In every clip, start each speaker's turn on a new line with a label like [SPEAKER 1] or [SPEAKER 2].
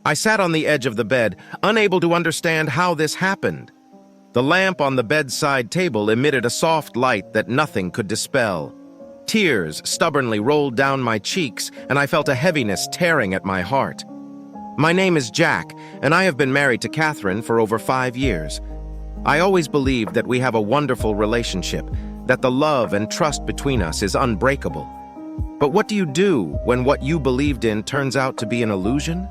[SPEAKER 1] I sat on the edge of the bed, unable to understand how this happened. The lamp on the bedside table emitted a soft light that nothing could dispel. Tears stubbornly rolled down my cheeks, and I felt a heaviness tearing at my heart. My name is Jack, and I have been married to Catherine for over 5 years. I always believed that we have a wonderful relationship, that the love and trust between us is unbreakable. But what do you do when what you believed in turns out to be an illusion?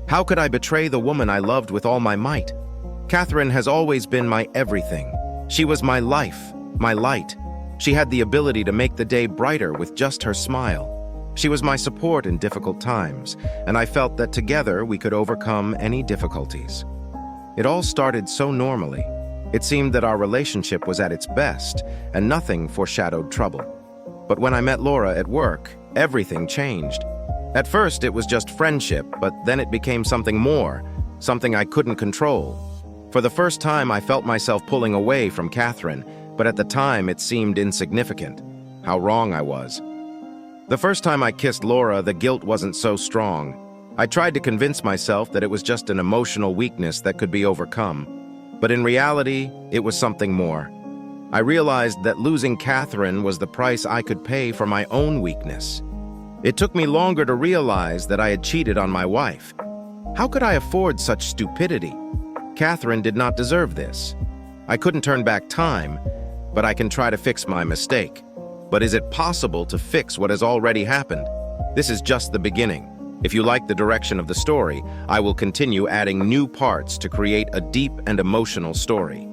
[SPEAKER 1] How could I betray the woman I loved with all my might? Catherine has always been my everything. She was my life, my light. She had the ability to make the day brighter with just her smile. She was my support in difficult times, and I felt that together we could overcome any difficulties. It all started so normally. It seemed that our relationship was at its best, and nothing foreshadowed trouble. But when I met Laura at work, everything changed. At first, it was just friendship, but then it became something more, something I couldn't control. For the first time, I felt myself pulling away from Catherine, but at the time, it seemed insignificant. How wrong I was. The first time I kissed Laura, the guilt wasn't so strong. I tried to convince myself that it was just an emotional weakness that could be overcome. But in reality, it was something more. I realized that losing Catherine was the price I could pay for my own weakness. It took me longer to realize that I had cheated on my wife. How could I afford such stupidity? Catherine did not deserve this. I couldn't turn back time, but I can try to fix my mistake. But is it possible to fix what has already happened? This is just the beginning. If you like the direction of the story, I will continue adding new parts to create a deep and emotional story.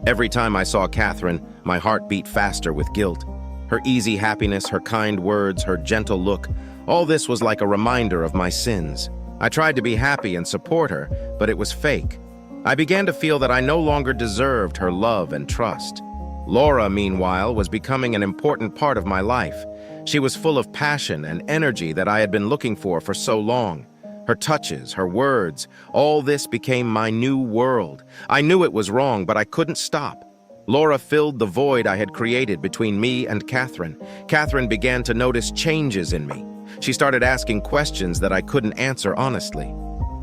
[SPEAKER 1] Every time I saw Catherine, my heart beat faster with guilt. Her easy happiness, her kind words, her gentle look, all this was like a reminder of my sins. I tried to be happy and support her, but it was fake. I began to feel that I no longer deserved her love and trust. Laura, meanwhile, was becoming an important part of my life. She was full of passion and energy that I had been looking for so long. Her touches, her words, all this became my new world. I knew it was wrong, but I couldn't stop. Laura filled the void I had created between me and Catherine. Catherine began to notice changes in me. She started asking questions that I couldn't answer honestly.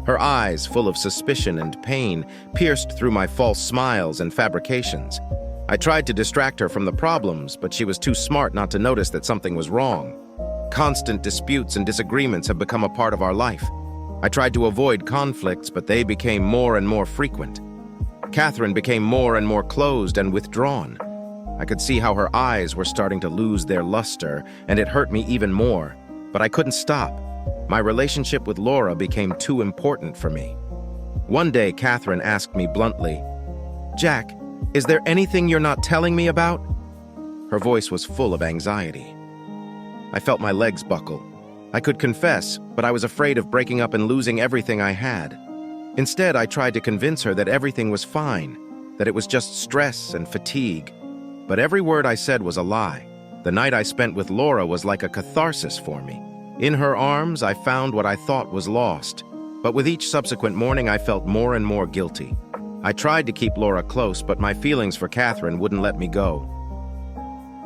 [SPEAKER 1] Her eyes, full of suspicion and pain, pierced through my false smiles and fabrications. I tried to distract her from the problems, but she was too smart not to notice that something was wrong. Constant disputes and disagreements have become a part of our life. I tried to avoid conflicts, but they became more and more frequent. Catherine became more and more closed and withdrawn. I could see how her eyes were starting to lose their luster, and it hurt me even more. But I couldn't stop. My relationship with Laura became too important for me. One day, Catherine asked me bluntly, "Jack, is there anything you're not telling me about?" Her voice was full of anxiety. I felt my legs buckle. I could confess, but I was afraid of breaking up and losing everything I had. Instead, I tried to convince her that everything was fine, that it was just stress and fatigue. But every word I said was a lie. The night I spent with Laura was like a catharsis for me. In her arms, I found what I thought was lost. But with each subsequent morning, I felt more and more guilty. I tried to keep Laura close, but my feelings for Catherine wouldn't let me go.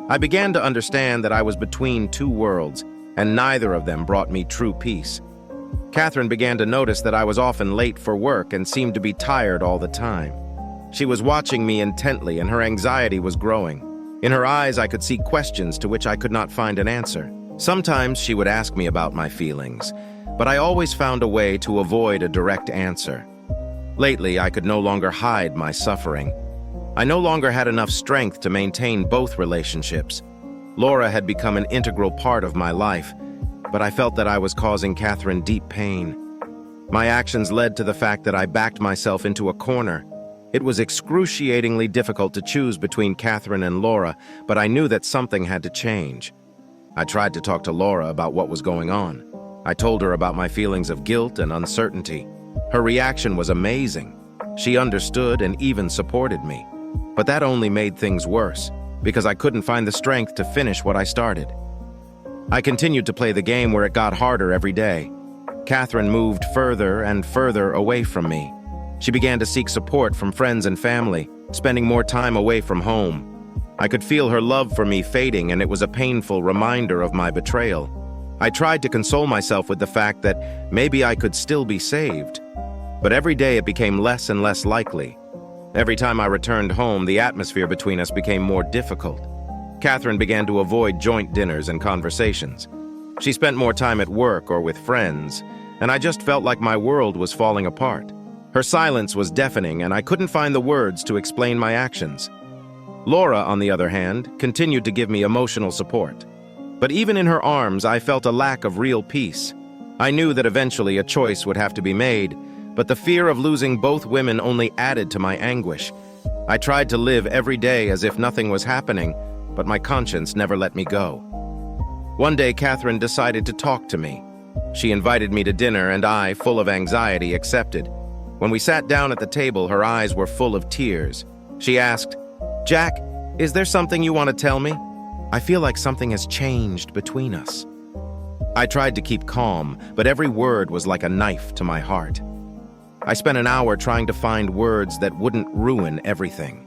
[SPEAKER 1] I began to understand that I was between two worlds, and neither of them brought me true peace. Catherine began to notice that I was often late for work and seemed to be tired all the time. She was watching me intently, and her anxiety was growing. In her eyes, I could see questions to which I could not find an answer. Sometimes she would ask me about my feelings, but I always found a way to avoid a direct answer. Lately, I could no longer hide my suffering. I no longer had enough strength to maintain both relationships. Laura had become an integral part of my life, but I felt that I was causing Catherine deep pain. My actions led to the fact that I backed myself into a corner. It was excruciatingly difficult to choose between Catherine and Laura, but I knew that something had to change. I tried to talk to Laura about what was going on. I told her about my feelings of guilt and uncertainty. Her reaction was amazing. She understood and even supported me. But that only made things worse, because I couldn't find the strength to finish what I started. I continued to play the game where it got harder every day. Catherine moved further and further away from me. She began to seek support from friends and family, spending more time away from home. I could feel her love for me fading, and it was a painful reminder of my betrayal. I tried to console myself with the fact that maybe I could still be saved. But every day it became less and less likely. Every time I returned home, the atmosphere between us became more difficult. Catherine began to avoid joint dinners and conversations. She spent more time at work or with friends, and I just felt like my world was falling apart. Her silence was deafening, and I couldn't find the words to explain my actions. Laura, on the other hand, continued to give me emotional support. But even in her arms, I felt a lack of real peace. I knew that eventually a choice would have to be made, but the fear of losing both women only added to my anguish. I tried to live every day as if nothing was happening, but my conscience never let me go. One day, Catherine decided to talk to me. She invited me to dinner, and I, full of anxiety, accepted. When we sat down at the table, her eyes were full of tears. She asked, "Jack, is there something you want to tell me? I feel like something has changed between us." I tried to keep calm, but every word was like a knife to my heart. I spent an hour trying to find words that wouldn't ruin everything.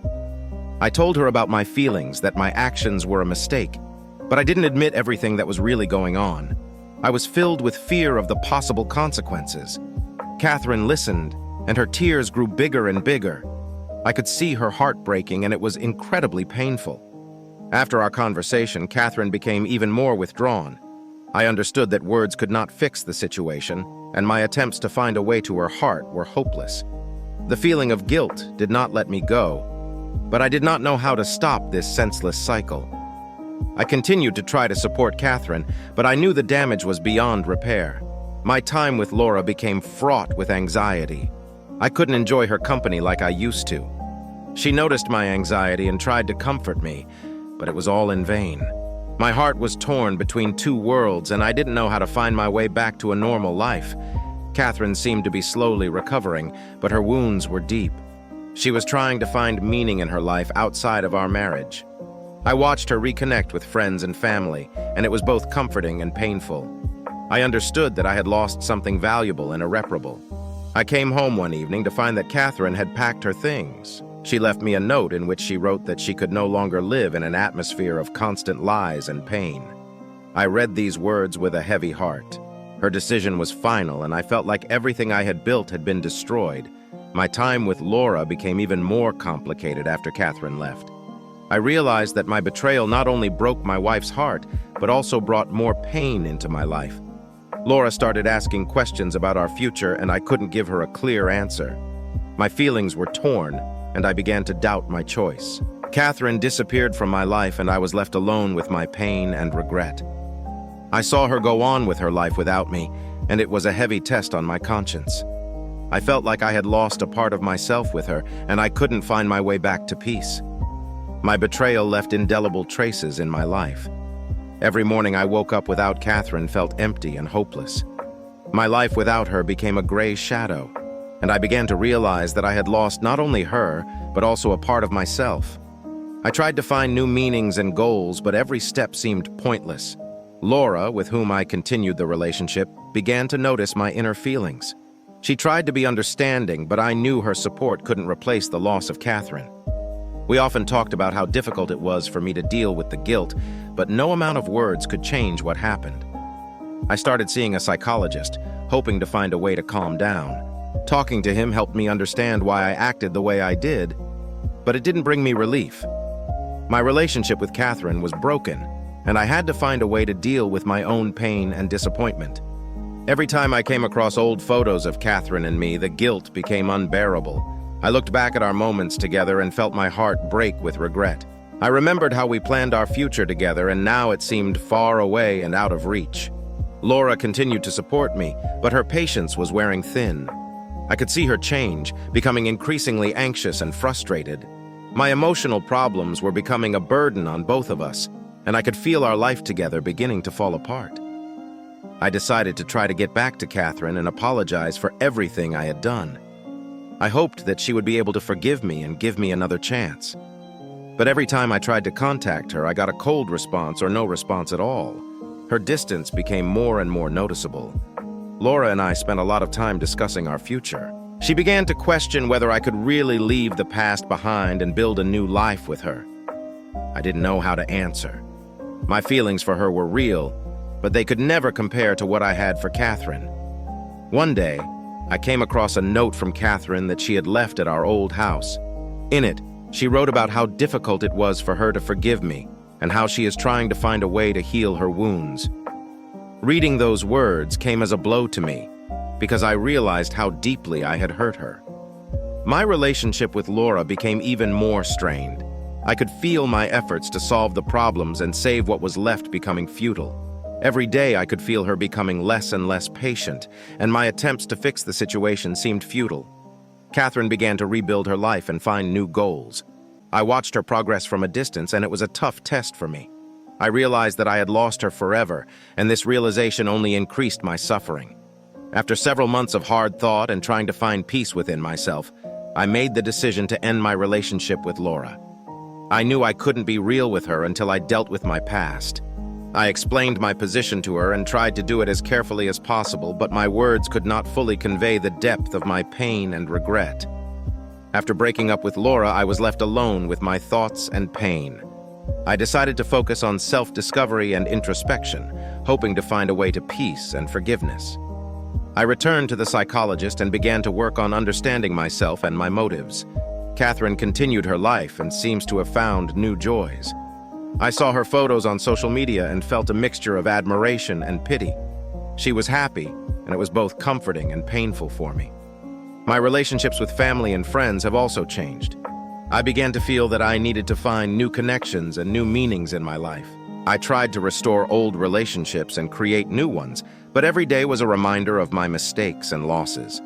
[SPEAKER 1] I told her about my feelings, that my actions were a mistake, but I didn't admit everything that was really going on. I was filled with fear of the possible consequences. Catherine listened, and her tears grew bigger and bigger. I could see her heart breaking, and it was incredibly painful. After our conversation, Catherine became even more withdrawn. I understood that words could not fix the situation, and my attempts to find a way to her heart were hopeless. The feeling of guilt did not let me go, but I did not know how to stop this senseless cycle. I continued to try to support Catherine, but I knew the damage was beyond repair. My time with Laura became fraught with anxiety. I couldn't enjoy her company like I used to. She noticed my anxiety and tried to comfort me, but it was all in vain. My heart was torn between two worlds, and I didn't know how to find my way back to a normal life. Catherine seemed to be slowly recovering, but her wounds were deep. She was trying to find meaning in her life outside of our marriage. I watched her reconnect with friends and family, and it was both comforting and painful. I understood that I had lost something valuable and irreparable. I came home one evening to find that Catherine had packed her things. She left me a note in which she wrote that she could no longer live in an atmosphere of constant lies and pain. I read these words with a heavy heart. Her decision was final, and I felt like everything I had built had been destroyed. My time with Laura became even more complicated after Catherine left. I realized that my betrayal not only broke my wife's heart, but also brought more pain into my life. Laura started asking questions about our future, and I couldn't give her a clear answer. My feelings were torn, and I began to doubt my choice. Catherine disappeared from my life, and I was left alone with my pain and regret. I saw her go on with her life without me, and it was a heavy test on my conscience. I felt like I had lost a part of myself with her, and I couldn't find my way back to peace. My betrayal left indelible traces in my life. Every morning I woke up without Catherine felt empty and hopeless. My life without her became a gray shadow, and I began to realize that I had lost not only her, but also a part of myself. I tried to find new meanings and goals, but every step seemed pointless. Laura, with whom I continued the relationship, began to notice my inner feelings. She tried to be understanding, but I knew her support couldn't replace the loss of Catherine. We often talked about how difficult it was for me to deal with the guilt, but no amount of words could change what happened. I started seeing a psychologist, hoping to find a way to calm down. Talking to him helped me understand why I acted the way I did, but it didn't bring me relief. My relationship with Catherine was broken, and I had to find a way to deal with my own pain and disappointment. Every time I came across old photos of Catherine and me, the guilt became unbearable. I looked back at our moments together and felt my heart break with regret. I remembered how we planned our future together, and now it seemed far away and out of reach. Laura continued to support me, but her patience was wearing thin. I could see her change, becoming increasingly anxious and frustrated. My emotional problems were becoming a burden on both of us, and I could feel our life together beginning to fall apart. I decided to try to get back to Catherine and apologize for everything I had done. I hoped that she would be able to forgive me and give me another chance. But every time I tried to contact her, I got a cold response or no response at all. Her distance became more and more noticeable. Laura and I spent a lot of time discussing our future. She began to question whether I could really leave the past behind and build a new life with her. I didn't know how to answer. My feelings for her were real, but they could never compare to what I had for Catherine. One day, I came across a note from Catherine that she had left at our old house. In it, she wrote about how difficult it was for her to forgive me and how she is trying to find a way to heal her wounds. Reading those words came as a blow to me because I realized how deeply I had hurt her. My relationship with Laura became even more strained. I could feel my efforts to solve the problems and save what was left becoming futile. Every day I could feel her becoming less and less patient, and my attempts to fix the situation seemed futile. Catherine began to rebuild her life and find new goals. I watched her progress from a distance, and it was a tough test for me. I realized that I had lost her forever, and this realization only increased my suffering. After several months of hard thought and trying to find peace within myself, I made the decision to end my relationship with Laura. I knew I couldn't be real with her until I dealt with my past. I explained my position to her and tried to do it as carefully as possible, but my words could not fully convey the depth of my pain and regret. After breaking up with Laura, I was left alone with my thoughts and pain. I decided to focus on self-discovery and introspection, hoping to find a way to peace and forgiveness. I returned to the psychologist and began to work on understanding myself and my motives. Catherine continued her life and seems to have found new joys. I saw her photos on social media and felt a mixture of admiration and pity. She was happy, and it was both comforting and painful for me. My relationships with family and friends have also changed. I began to feel that I needed to find new connections and new meanings in my life. I tried to restore old relationships and create new ones, but every day was a reminder of my mistakes and losses.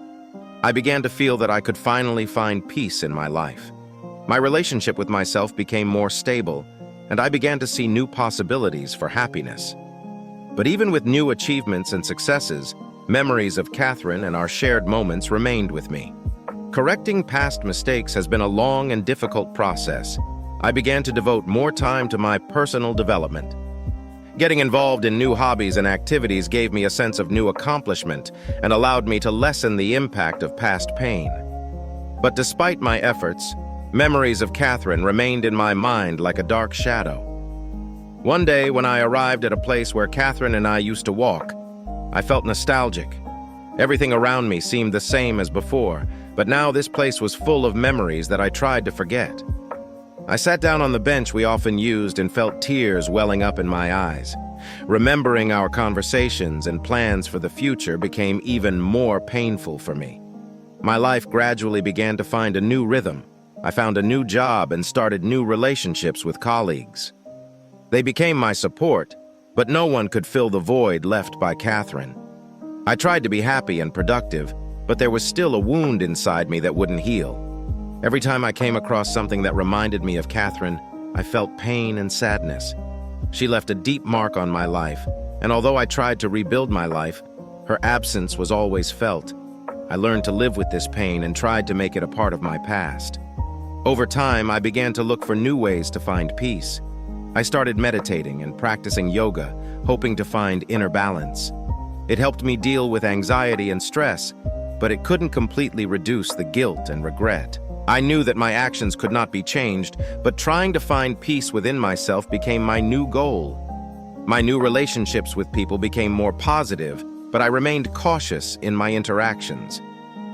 [SPEAKER 1] I began to feel that I could finally find peace in my life. My relationship with myself became more stable, and I began to see new possibilities for happiness. But even with new achievements and successes, memories of Catherine and our shared moments remained with me. Correcting past mistakes has been a long and difficult process. I began to devote more time to my personal development. Getting involved in new hobbies and activities gave me a sense of new accomplishment and allowed me to lessen the impact of past pain. But despite my efforts, memories of Catherine remained in my mind like a dark shadow. One day, when I arrived at a place where Catherine and I used to walk, I felt nostalgic. Everything around me seemed the same as before, but now this place was full of memories that I tried to forget. I sat down on the bench we often used and felt tears welling up in my eyes. Remembering our conversations and plans for the future became even more painful for me. My life gradually began to find a new rhythm. I found a new job and started new relationships with colleagues. They became my support, but no one could fill the void left by Catherine. I tried to be happy and productive, but there was still a wound inside me that wouldn't heal. Every time I came across something that reminded me of Catherine, I felt pain and sadness. She left a deep mark on my life, and although I tried to rebuild my life, her absence was always felt. I learned to live with this pain and tried to make it a part of my past. Over time, I began to look for new ways to find peace. I started meditating and practicing yoga, hoping to find inner balance. It helped me deal with anxiety and stress, but it couldn't completely reduce the guilt and regret. I knew that my actions could not be changed, but trying to find peace within myself became my new goal. My new relationships with people became more positive, but I remained cautious in my interactions.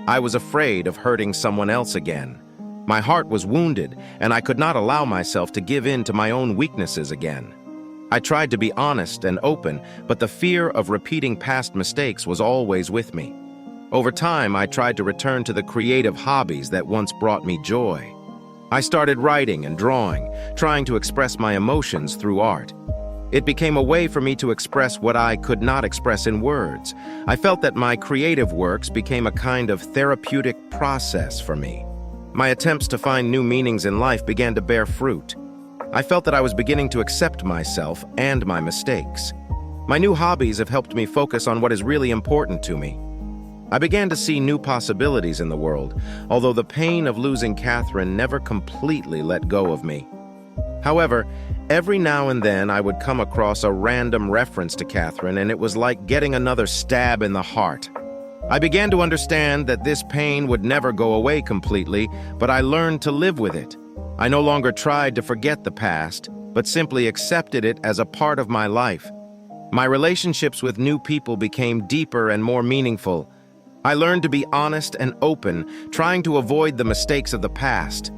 [SPEAKER 1] I was afraid of hurting someone else again. My heart was wounded, and I could not allow myself to give in to my own weaknesses again. I tried to be honest and open, but the fear of repeating past mistakes was always with me. Over time, I tried to return to the creative hobbies that once brought me joy. I started writing and drawing, trying to express my emotions through art. It became a way for me to express what I could not express in words. I felt that my creative works became a kind of therapeutic process for me. My attempts to find new meanings in life began to bear fruit. I felt that I was beginning to accept myself and my mistakes. My new hobbies have helped me focus on what is really important to me. I began to see new possibilities in the world, although the pain of losing Catherine never completely let go of me. However, every now and then I would come across a random reference to Catherine, and it was like getting another stab in the heart. I began to understand that this pain would never go away completely, but I learned to live with it. I no longer tried to forget the past, but simply accepted it as a part of my life. My relationships with new people became deeper and more meaningful. I learned to be honest and open, trying to avoid the mistakes of the past.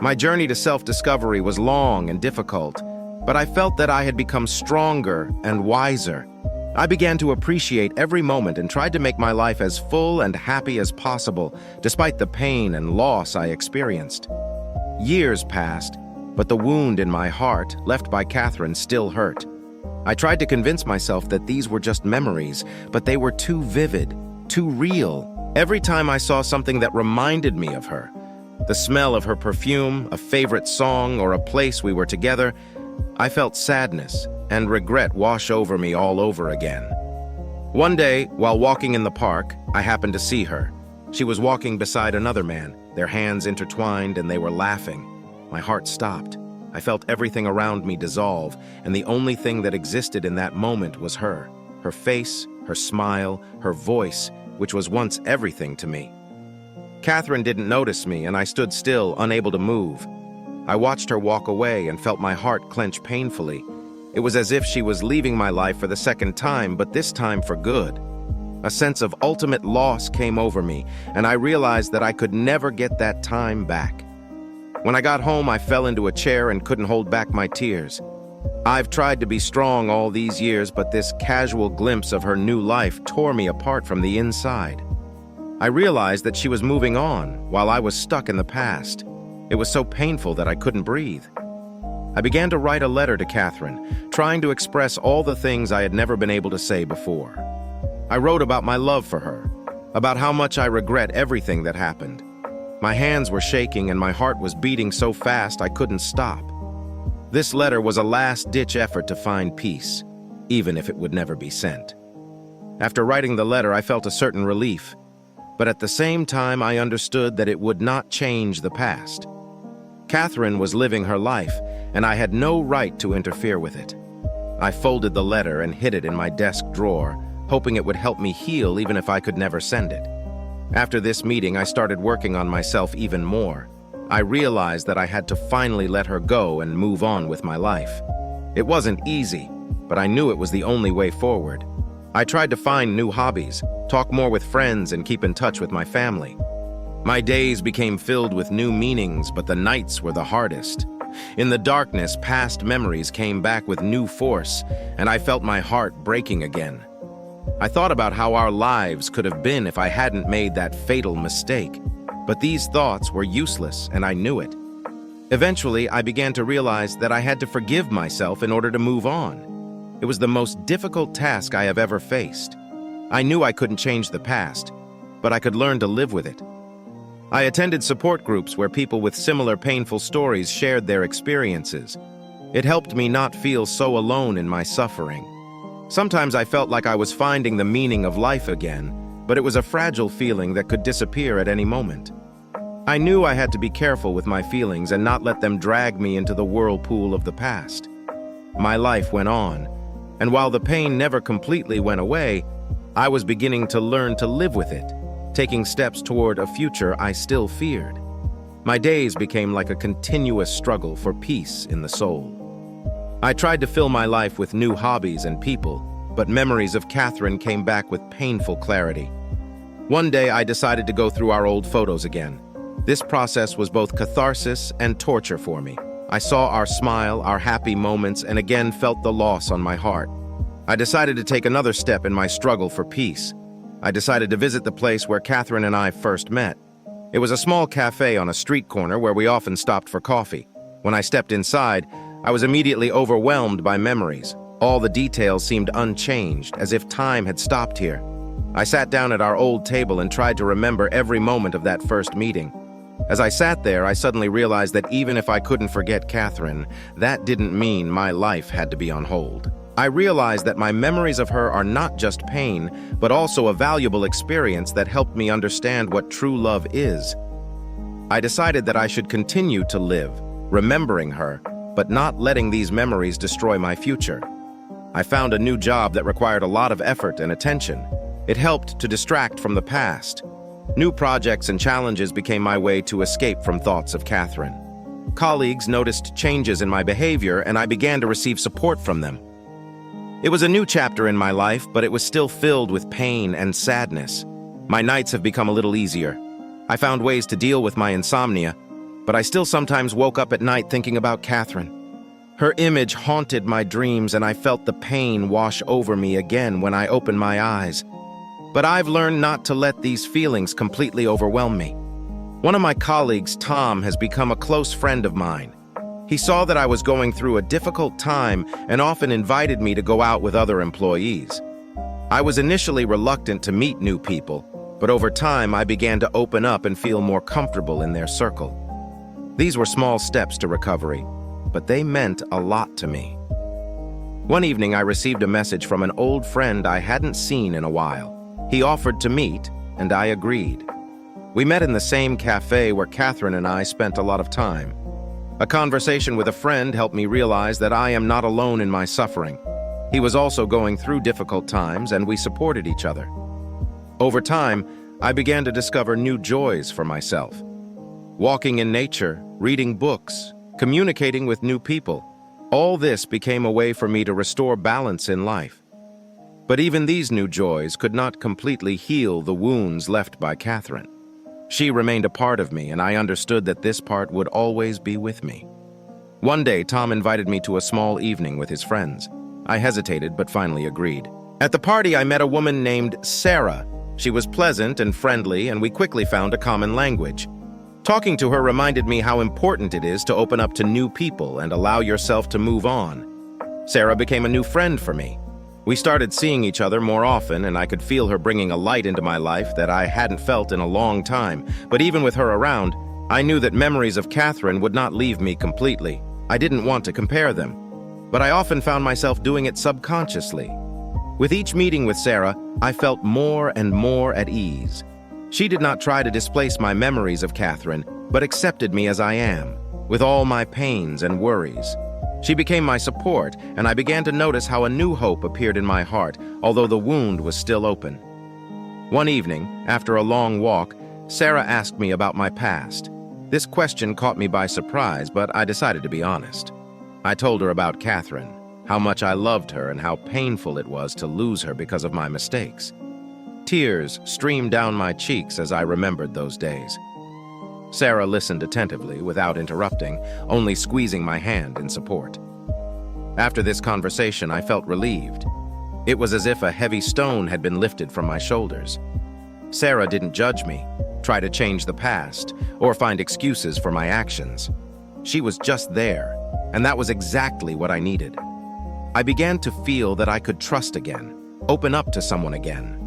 [SPEAKER 1] My journey to self-discovery was long and difficult, but I felt that I had become stronger and wiser. I began to appreciate every moment and tried to make my life as full and happy as possible, despite the pain and loss I experienced. Years passed, but the wound in my heart, left by Catherine, still hurt. I tried to convince myself that these were just memories, but they were too vivid, too real. Every time I saw something that reminded me of her, the smell of her perfume, a favorite song, or a place we were together, I felt sadness and regret wash over me all over again. One day, while walking in the park, I happened to see her. She was walking beside another man, their hands intertwined, and they were laughing. My heart stopped. I felt everything around me dissolve, and the only thing that existed in that moment was her. Her face, her smile, her voice, which was once everything to me. Catherine didn't notice me, and I stood still, unable to move. I watched her walk away and felt my heart clench painfully. It was as if she was leaving my life for the second time, but this time for good. A sense of ultimate loss came over me, and I realized that I could never get that time back. When I got home, I fell into a chair and couldn't hold back my tears. I've tried to be strong all these years, but this casual glimpse of her new life tore me apart from the inside. I realized that she was moving on, while I was stuck in the past. It was so painful that I couldn't breathe. I began to write a letter to Catherine, trying to express all the things I had never been able to say before. I wrote about my love for her, about how much I regret everything that happened. My hands were shaking and my heart was beating so fast I couldn't stop. This letter was a last-ditch effort to find peace, even if it would never be sent. After writing the letter, I felt a certain relief, but at the same time I understood that it would not change the past. Catherine was living her life, and I had no right to interfere with it. I folded the letter and hid it in my desk drawer, hoping it would help me heal even if I could never send it. After this meeting, I started working on myself even more. I realized that I had to finally let her go and move on with my life. It wasn't easy, but I knew it was the only way forward. I tried to find new hobbies, talk more with friends, and keep in touch with my family. My days became filled with new meanings, but the nights were the hardest. In the darkness, past memories came back with new force, and I felt my heart breaking again. I thought about how our lives could have been if I hadn't made that fatal mistake, but these thoughts were useless, and I knew it. Eventually, I began to realize that I had to forgive myself in order to move on. It was the most difficult task I have ever faced. I knew I couldn't change the past, but I could learn to live with it. I attended support groups where people with similar painful stories shared their experiences. It helped me not feel so alone in my suffering. Sometimes I felt like I was finding the meaning of life again, but it was a fragile feeling that could disappear at any moment. I knew I had to be careful with my feelings and not let them drag me into the whirlpool of the past. My life went on, and while the pain never completely went away, I was beginning to learn to live with it, taking steps toward a future I still feared. My days became like a continuous struggle for peace in the soul. I tried to fill my life with new hobbies and people, but memories of Catherine came back with painful clarity. One day I decided to go through our old photos again. This process was both catharsis and torture for me. I saw our smile, our happy moments, and again felt the loss on my heart. I decided to take another step in my struggle for peace. I decided to visit the place where Catherine and I first met. It was a small cafe on a street corner where we often stopped for coffee. When I stepped inside, I was immediately overwhelmed by memories. All the details seemed unchanged, as if time had stopped here. I sat down at our old table and tried to remember every moment of that first meeting. As I sat there, I suddenly realized that even if I couldn't forget Catherine, that didn't mean my life had to be on hold. I realized that my memories of her are not just pain, but also a valuable experience that helped me understand what true love is. I decided that I should continue to live, remembering her, but not letting these memories destroy my future. I found a new job that required a lot of effort and attention. It helped to distract from the past. New projects and challenges became my way to escape from thoughts of Catherine. Colleagues noticed changes in my behavior, and I began to receive support from them. It was a new chapter in my life, but it was still filled with pain and sadness. My nights have become a little easier. I found ways to deal with my insomnia, but I still sometimes woke up at night thinking about Catherine. Her image haunted my dreams, and I felt the pain wash over me again when I opened my eyes. But I've learned not to let these feelings completely overwhelm me. One of my colleagues, Tom, has become a close friend of mine. He saw that I was going through a difficult time and often invited me to go out with other employees. I was initially reluctant to meet new people, but over time I began to open up and feel more comfortable in their circle. These were small steps to recovery, but they meant a lot to me. One evening I received a message from an old friend I hadn't seen in a while. He offered to meet, and I agreed. We met in the same cafe where Catherine and I spent a lot of time. A conversation with a friend helped me realize that I am not alone in my suffering. He was also going through difficult times, and we supported each other. Over time, I began to discover new joys for myself. Walking in nature, reading books, communicating with new people, all this became a way for me to restore balance in life. But even these new joys could not completely heal the wounds left by Catherine. She remained a part of me, and I understood that this part would always be with me. One day, Tom invited me to a small evening with his friends. I hesitated, but finally agreed. At the party, I met a woman named Sarah. She was pleasant and friendly, and we quickly found a common language. Talking to her reminded me how important it is to open up to new people and allow yourself to move on. Sarah became a new friend for me. We started seeing each other more often, and I could feel her bringing a light into my life that I hadn't felt in a long time. But even with her around, I knew that memories of Catherine would not leave me completely. I didn't want to compare them, but I often found myself doing it subconsciously. With each meeting with Sarah, I felt more and more at ease. She did not try to displace my memories of Catherine, but accepted me as I am, with all my pains and worries. She became my support, and I began to notice how a new hope appeared in my heart, although the wound was still open. One evening, after a long walk, Sarah asked me about my past. This question caught me by surprise, but I decided to be honest. I told her about Catherine, how much I loved her and how painful it was to lose her because of my mistakes. Tears streamed down my cheeks as I remembered those days. Sarah listened attentively without interrupting, only squeezing my hand in support. After this conversation, I felt relieved. It was as if a heavy stone had been lifted from my shoulders. Sarah didn't judge me, try to change the past, or find excuses for my actions. She was just there, and that was exactly what I needed. I began to feel that I could trust again, open up to someone again.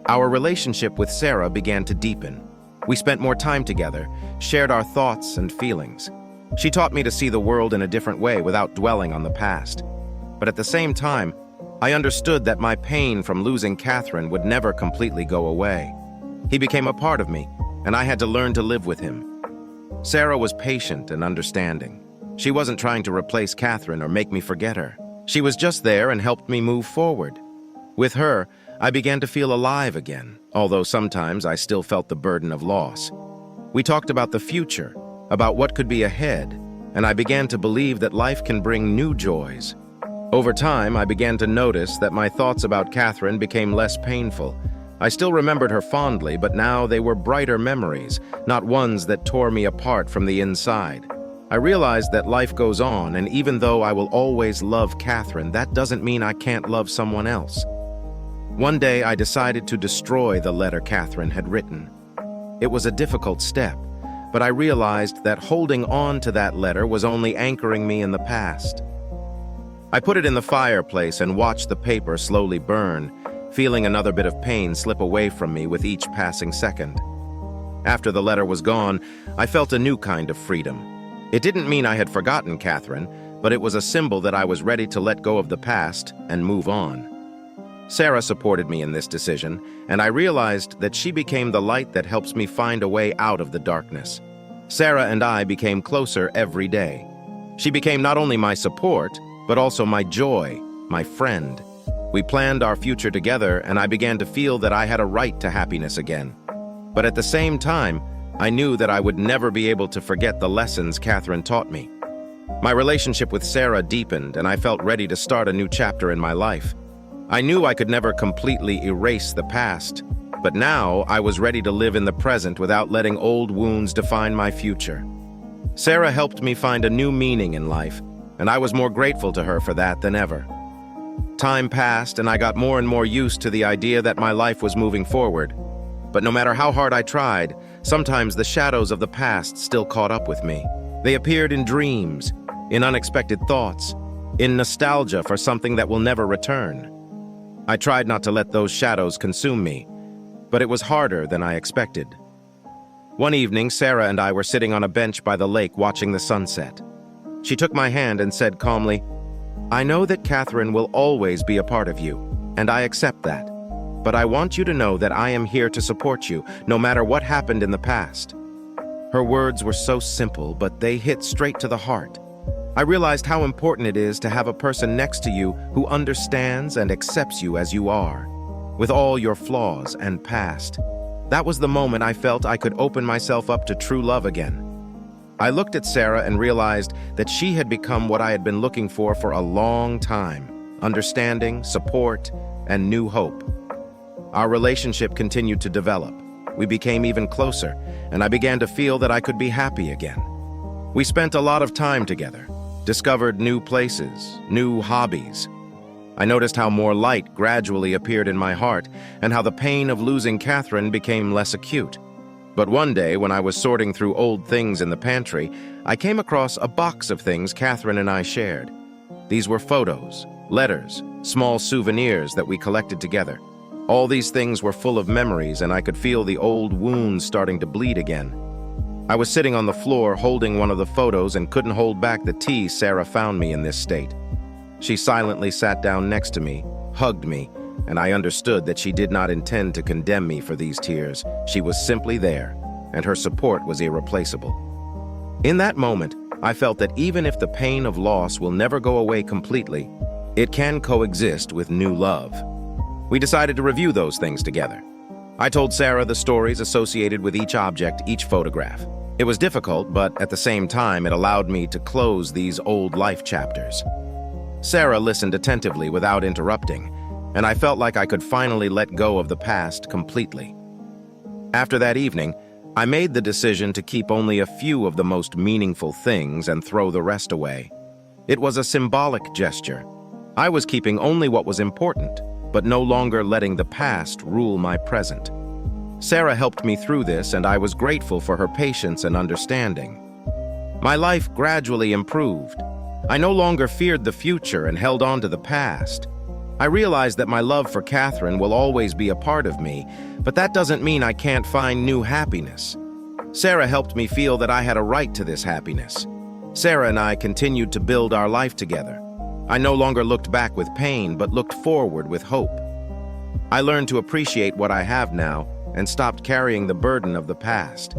[SPEAKER 1] Our relationship with Sarah began to deepen. We spent more time together, shared our thoughts and feelings. She taught me to see the world in a different way without dwelling on the past. But at the same time, I understood that my pain from losing Catherine would never completely go away. He became a part of me, and I had to learn to live with him. Sarah was patient and understanding. She wasn't trying to replace Catherine or make me forget her. She was just there and helped me move forward. With her, I began to feel alive again, although sometimes I still felt the burden of loss. We talked about the future, about what could be ahead, and I began to believe that life can bring new joys. Over time, I began to notice that my thoughts about Catherine became less painful. I still remembered her fondly, but now they were brighter memories, not ones that tore me apart from the inside. I realized that life goes on, and even though I will always love Catherine, that doesn't mean I can't love someone else. One day, I decided to destroy the letter Catherine had written. It was a difficult step, but I realized that holding on to that letter was only anchoring me in the past. I put it in the fireplace and watched the paper slowly burn, feeling another bit of pain slip away from me with each passing second. After the letter was gone, I felt a new kind of freedom. It didn't mean I had forgotten Catherine, but it was a symbol that I was ready to let go of the past and move on. Sarah supported me in this decision, and I realized that she became the light that helps me find a way out of the darkness. Sarah and I became closer every day. She became not only my support, but also my joy, my friend. We planned our future together, and I began to feel that I had a right to happiness again. But at the same time, I knew that I would never be able to forget the lessons Catherine taught me. My relationship with Sarah deepened, and I felt ready to start a new chapter in my life. I knew I could never completely erase the past, but now I was ready to live in the present without letting old wounds define my future. Sarah helped me find a new meaning in life, and I was more grateful to her for that than ever. Time passed, and I got more and more used to the idea that my life was moving forward. But no matter how hard I tried, sometimes the shadows of the past still caught up with me. They appeared in dreams, in unexpected thoughts, in nostalgia for something that will never return. I tried not to let those shadows consume me, but it was harder than I expected. One evening, Sarah and I were sitting on a bench by the lake watching the sunset. She took my hand and said calmly, "I know that Catherine will always be a part of you, and I accept that. But I want you to know that I am here to support you, no matter what happened in the past." Her words were so simple, but they hit straight to the heart. I realized how important it is to have a person next to you who understands and accepts you as you are, with all your flaws and past. That was the moment I felt I could open myself up to true love again. I looked at Sarah and realized that she had become what I had been looking for a long time: understanding, support, and new hope. Our relationship continued to develop. We became even closer, and I began to feel that I could be happy again. We spent a lot of time together, discovered new places, new hobbies. I noticed how more light gradually appeared in my heart, and how the pain of losing Catherine became less acute. But one day, when I was sorting through old things in the pantry, I came across a box of things Catherine and I shared. These were photos, letters, small souvenirs that we collected together. All these things were full of memories, and I could feel the old wounds starting to bleed again. I was sitting on the floor holding one of the photos and couldn't hold back the tears Sarah found me in this state. She silently sat down next to me, hugged me, and I understood that she did not intend to condemn me for these tears. She was simply there, and her support was irreplaceable. In that moment, I felt that even if the pain of loss will never go away completely, it can coexist with new love. We decided to review those things together. I told Sarah the stories associated with each object, each photograph. It was difficult, but at the same time, it allowed me to close these old life chapters. Sarah listened attentively without interrupting, and I felt like I could finally let go of the past completely. After that evening, I made the decision to keep only a few of the most meaningful things and throw the rest away. It was a symbolic gesture. I was keeping only what was important, but no longer letting the past rule my present. Sarah helped me through this, and I was grateful for her patience and understanding. My life gradually improved. I no longer feared the future and held on to the past. I realized that my love for Catherine will always be a part of me, but that doesn't mean I can't find new happiness. Sarah helped me feel that I had a right to this happiness. Sarah and I continued to build our life together. I no longer looked back with pain, but looked forward with hope. I learned to appreciate what I have now and stopped carrying the burden of the past.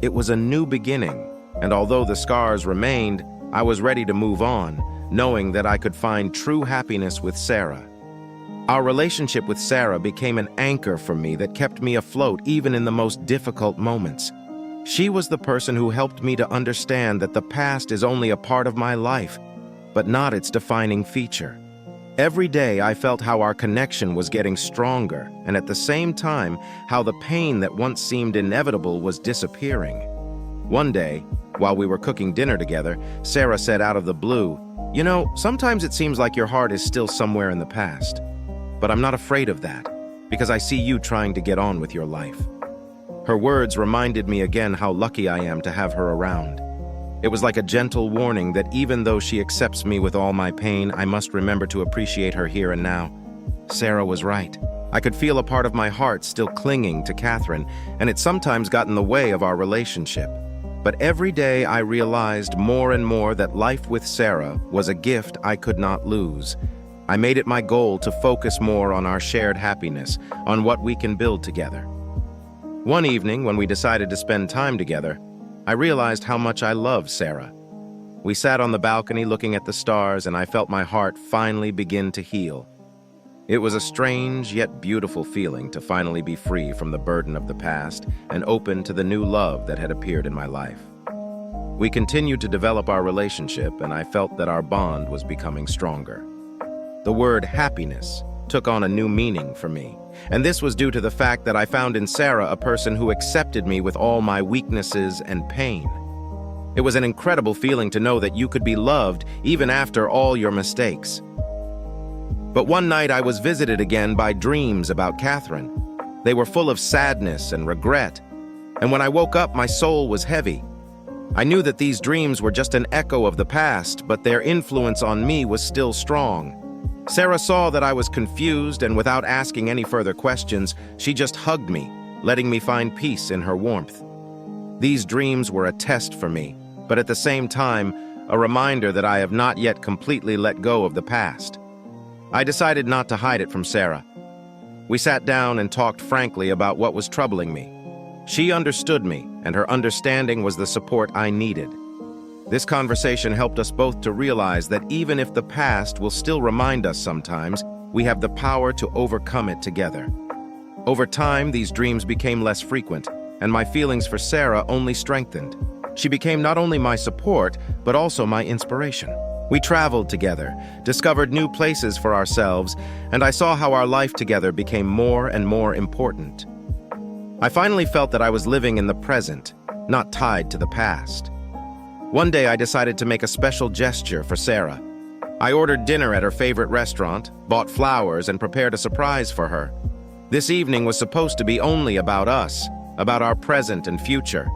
[SPEAKER 1] It was a new beginning, and although the scars remained, I was ready to move on, knowing that I could find true happiness with Sarah. Our relationship with Sarah became an anchor for me that kept me afloat even in the most difficult moments. She was the person who helped me to understand that the past is only a part of my life, but not its defining feature. Every day I felt how our connection was getting stronger, and at the same time, how the pain that once seemed inevitable was disappearing. One day, while we were cooking dinner together, Sarah said out of the blue, "You know, sometimes it seems like your heart is still somewhere in the past. But I'm not afraid of that, because I see you trying to get on with your life." Her words reminded me again how lucky I am to have her around. It was like a gentle warning that even though she accepts me with all my pain, I must remember to appreciate her here and now. Sarah was right. I could feel a part of my heart still clinging to Catherine, and it sometimes got in the way of our relationship. But every day I realized more and more that life with Sarah was a gift I could not lose. I made it my goal to focus more on our shared happiness, on what we can build together. One evening, when we decided to spend time together, I realized how much I loved Sarah. We sat on the balcony looking at the stars, and I felt my heart finally begin to heal. It was a strange yet beautiful feeling to finally be free from the burden of the past and open to the new love that had appeared in my life. We continued to develop our relationship, and I felt that our bond was becoming stronger. The word happiness took on a new meaning for me, and this was due to the fact that I found in Sarah a person who accepted me with all my weaknesses and pain. It was an incredible feeling to know that you could be loved even after all your mistakes. But one night I was visited again by dreams about Catherine. They were full of sadness and regret, and when I woke up, my soul was heavy. I knew that these dreams were just an echo of the past, but their influence on me was still strong. Sarah saw that I was confused, and without asking any further questions, she just hugged me, letting me find peace in her warmth. These dreams were a test for me, but at the same time, a reminder that I have not yet completely let go of the past. I decided not to hide it from Sarah. We sat down and talked frankly about what was troubling me. She understood me, and her understanding was the support I needed. This conversation helped us both to realize that even if the past will still remind us sometimes, we have the power to overcome it together. Over time, these dreams became less frequent, and my feelings for Sarah only strengthened. She became not only my support, but also my inspiration. We traveled together, discovered new places for ourselves, and I saw how our life together became more and more important. I finally felt that I was living in the present, not tied to the past. One day I decided to make a special gesture for Sarah. I ordered dinner at her favorite restaurant, bought flowers, and prepared a surprise for her. This evening was supposed to be only about us, about our present and future.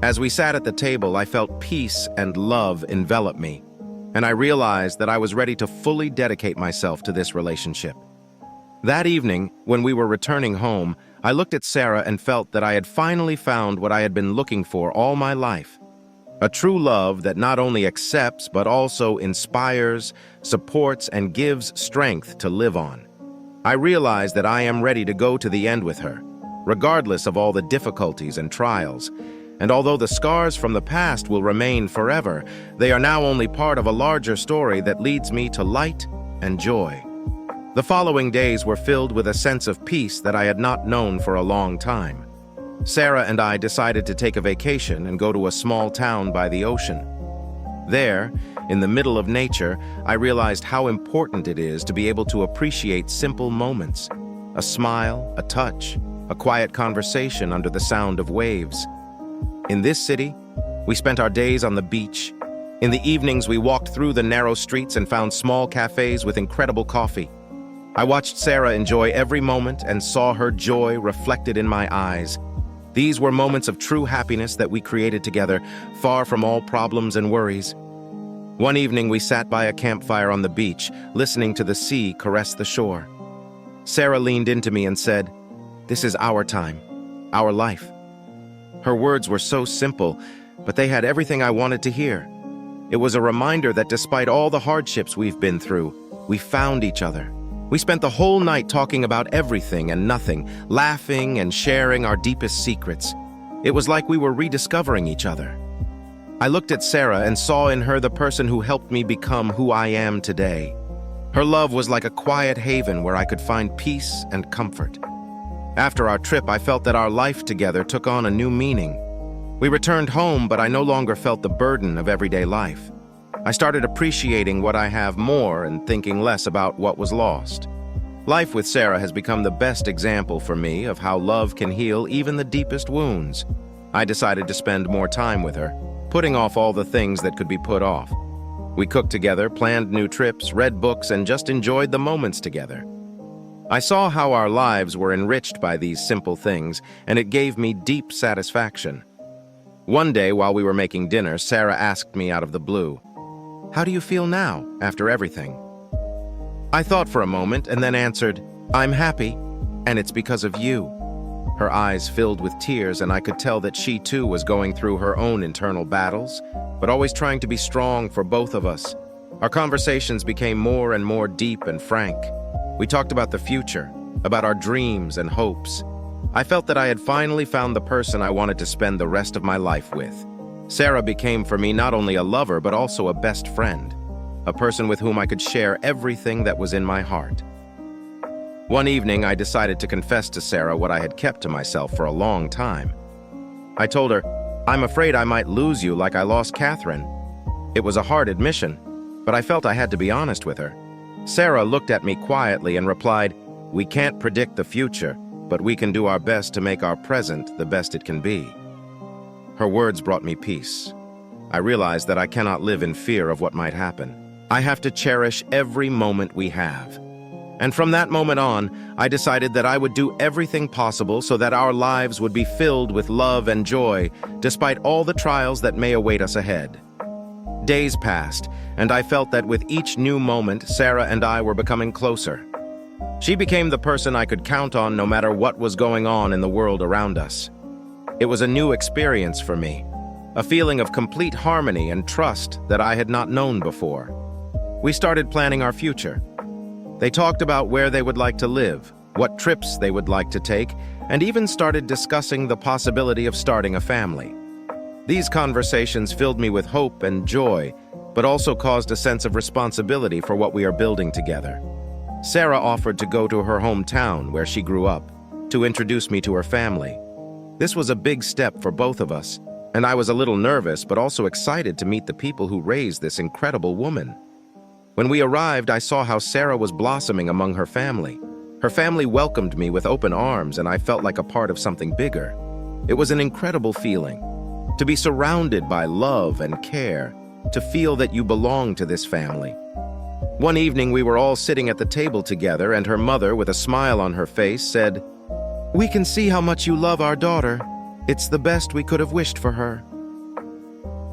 [SPEAKER 1] As we sat at the table, I felt peace and love envelop me, and I realized that I was ready to fully dedicate myself to this relationship. That evening, when we were returning home, I looked at Sarah and felt that I had finally found what I had been looking for all my life. A true love that not only accepts but also inspires, supports, and gives strength to live on. I realize that I am ready to go to the end with her, regardless of all the difficulties and trials. And although the scars from the past will remain forever, they are now only part of a larger story that leads me to light and joy. The following days were filled with a sense of peace that I had not known for a long time. Sarah and I decided to take a vacation and go to a small town by the ocean. There, in the middle of nature, I realized how important it is to be able to appreciate simple moments. A smile, a touch, a quiet conversation under the sound of waves. In this city, we spent our days on the beach. In the evenings, we walked through the narrow streets and found small cafes with incredible coffee. I watched Sarah enjoy every moment and saw her joy reflected in my eyes. These were moments of true happiness that we created together, far from all problems and worries. One evening, we sat by a campfire on the beach, listening to the sea caress the shore. Sarah leaned into me and said, "This is our time, our life." Her words were so simple, but they had everything I wanted to hear. It was a reminder that despite all the hardships we've been through, we found each other. We spent the whole night talking about everything and nothing, laughing and sharing our deepest secrets. It was like we were rediscovering each other. I looked at Sarah and saw in her the person who helped me become who I am today. Her love was like a quiet haven where I could find peace and comfort. After our trip, I felt that our life together took on a new meaning. We returned home, but I no longer felt the burden of everyday life. I started appreciating what I have more and thinking less about what was lost. Life with Sarah has become the best example for me of how love can heal even the deepest wounds. I decided to spend more time with her, putting off all the things that could be put off. We cooked together, planned new trips, read books, and just enjoyed the moments together. I saw how our lives were enriched by these simple things, and it gave me deep satisfaction. One day, while we were making dinner, Sarah asked me out of the blue, "How do you feel now, after everything?" I thought for a moment and then answered, "I'm happy, and it's because of you." Her eyes filled with tears, and I could tell that she too was going through her own internal battles, but always trying to be strong for both of us. Our conversations became more and more deep and frank. We talked about the future, about our dreams and hopes. I felt that I had finally found the person I wanted to spend the rest of my life with. Sarah became for me not only a lover, but also a best friend, a person with whom I could share everything that was in my heart. One evening, I decided to confess to Sarah what I had kept to myself for a long time. I told her, I'm afraid I might lose you like I lost Catherine." It was a hard admission, but I felt I had to be honest with her. Sarah looked at me quietly and replied, "We can't predict the future, but we can do our best to make our present the best it can be." Her words brought me peace. I realized that I cannot live in fear of what might happen. I have to cherish every moment we have. And from that moment on, I decided that I would do everything possible so that our lives would be filled with love and joy, despite all the trials that may await us ahead. Days passed, and I felt that with each new moment, Sarah and I were becoming closer. She became the person I could count on no matter what was going on in the world around us. It was a new experience for me, a feeling of complete harmony and trust that I had not known before. We started planning our future. They talked about where they would like to live, what trips they would like to take, and even started discussing the possibility of starting a family. These conversations filled me with hope and joy, but also caused a sense of responsibility for what we are building together. Sarah offered to go to her hometown, where she grew up, to introduce me to her family. This was a big step for both of us, and I was a little nervous but also excited to meet the people who raised this incredible woman. When we arrived, I saw how Sarah was blossoming among her family. Her family welcomed me with open arms, and I felt like a part of something bigger. It was an incredible feeling, to be surrounded by love and care, to feel that you belong to this family. One evening, we were all sitting at the table together, and her mother, with a smile on her face, said, "We can see how much you love our daughter. It's the best we could have wished for her."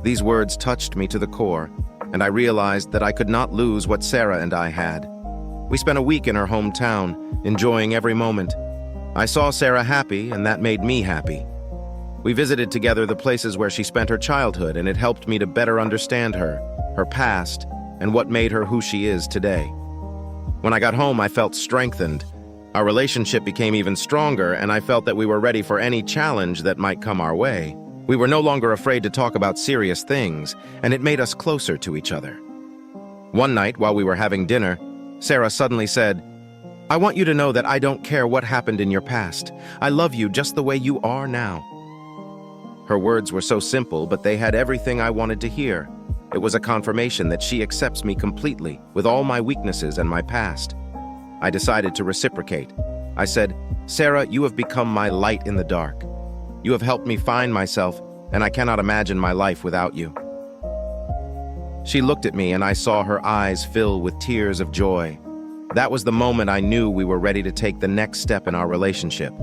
[SPEAKER 1] These words touched me to the core, and I realized that I could not lose what Sarah and I had. We spent a week in her hometown, enjoying every moment. I saw Sarah happy, and that made me happy. We visited together the places where she spent her childhood, and it helped me to better understand her past, and what made her who she is today. When I got home, I felt strengthened. Our relationship became even stronger, and I felt that we were ready for any challenge that might come our way. We were no longer afraid to talk about serious things, and it made us closer to each other. One night, while we were having dinner, Sarah suddenly said, "I want you to know that I don't care what happened in your past. I love you just the way you are now." Her words were so simple, but they had everything I wanted to hear. It was a confirmation that she accepts me completely, with all my weaknesses and my past. I decided to reciprocate. I said, "Sarah, you have become my light in the dark. You have helped me find myself, and I cannot imagine my life without you." She looked at me, and I saw her eyes fill with tears of joy. That was the moment I knew we were ready to take the next step in our relationship.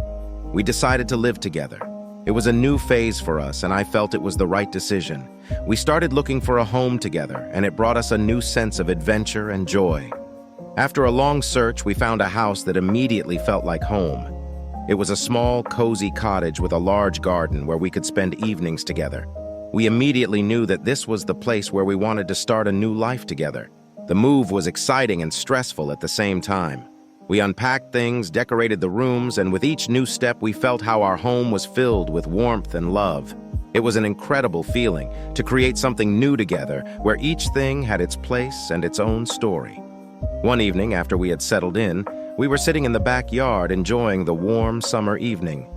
[SPEAKER 1] We decided to live together. It was a new phase for us, and I felt it was the right decision. We started looking for a home together, and it brought us a new sense of adventure and joy. After a long search, we found a house that immediately felt like home. It was a small, cozy cottage with a large garden where we could spend evenings together. We immediately knew that this was the place where we wanted to start a new life together. The move was exciting and stressful at the same time. We unpacked things, decorated the rooms, and with each new step, we felt how our home was filled with warmth and love. It was an incredible feeling to create something new together, where each thing had its place and its own story. One evening, after we had settled in, we were sitting in the backyard enjoying the warm summer evening.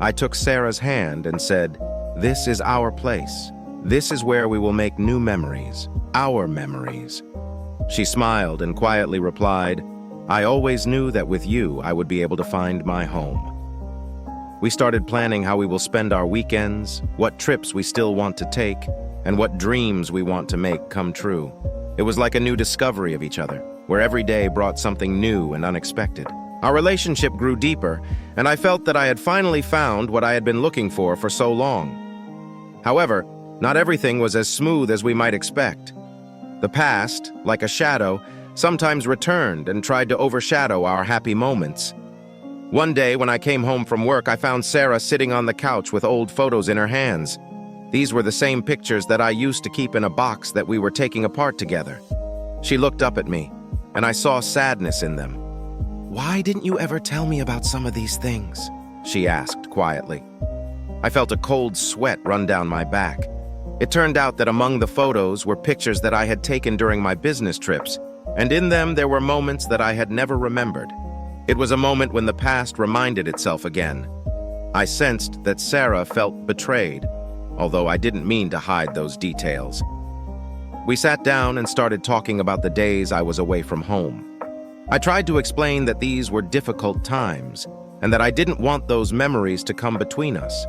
[SPEAKER 1] I took Sarah's hand and said, "This is our place. This is where we will make new memories, our memories." She smiled and quietly replied, "I always knew that with you I would be able to find my home." We started planning how we will spend our weekends, what trips we still want to take, and what dreams we want to make come true. It was like a new discovery of each other, where every day brought something new and unexpected. Our relationship grew deeper, and I felt that I had finally found what I had been looking for so long. However, not everything was as smooth as we might expect. The past, like a shadow, sometimes returned and tried to overshadow our happy moments. One day, when I came home from work, I found Sarah sitting on the couch with old photos in her hands. These were the same pictures that I used to keep in a box that we were taking apart together. She looked up at me, and I saw sadness in them. "Why didn't you ever tell me about some of these things?" she asked quietly. I felt a cold sweat run down my back. It turned out that among the photos were pictures that I had taken during my business trips, and in them there were moments that I had never remembered. It was a moment when the past reminded itself again. I sensed that Sarah felt betrayed. although I didn't mean to hide those details. We sat down and started talking about the days I was away from home. I tried to explain that these were difficult times, and that I didn't want those memories to come between us.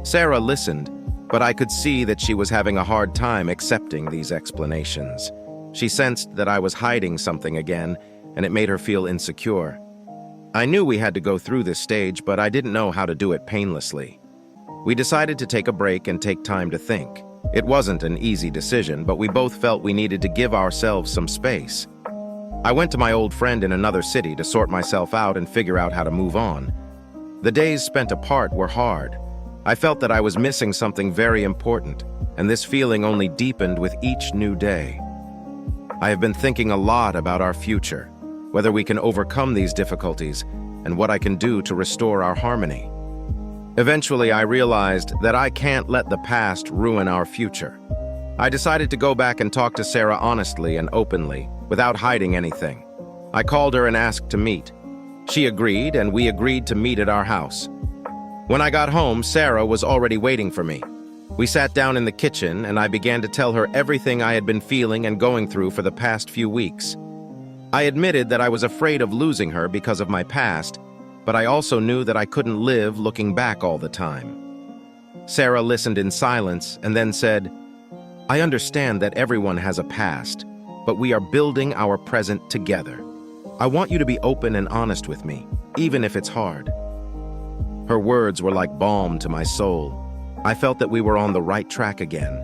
[SPEAKER 1] Sarah listened, but I could see that she was having a hard time accepting these explanations. She sensed that I was hiding something again, and it made her feel insecure. I knew we had to go through this stage, but I didn't know how to do it painlessly. We decided to take a break and take time to think. It wasn't an easy decision, but we both felt we needed to give ourselves some space. I went to my old friend in another city to sort myself out and figure out how to move on. The days spent apart were hard. I felt that I was missing something very important, and this feeling only deepened with each new day. I have been thinking a lot about our future, whether we can overcome these difficulties, and what I can do to restore our harmony. Eventually, I realized that I can't let the past ruin our future. I decided to go back and talk to Sarah honestly and openly, without hiding anything. I called her and asked to meet. She agreed, and we agreed to meet at our house. When I got home, Sarah was already waiting for me. We sat down in the kitchen, and I began to tell her everything I had been feeling and going through for the past few weeks. I admitted that I was afraid of losing her because of my past, but I also knew that I couldn't live looking back all the time. Sarah listened in silence and then said, "I understand that everyone has a past, but we are building our present together. I want you to be open and honest with me, even if it's hard." Her words were like balm to my soul. I felt that we were on the right track again.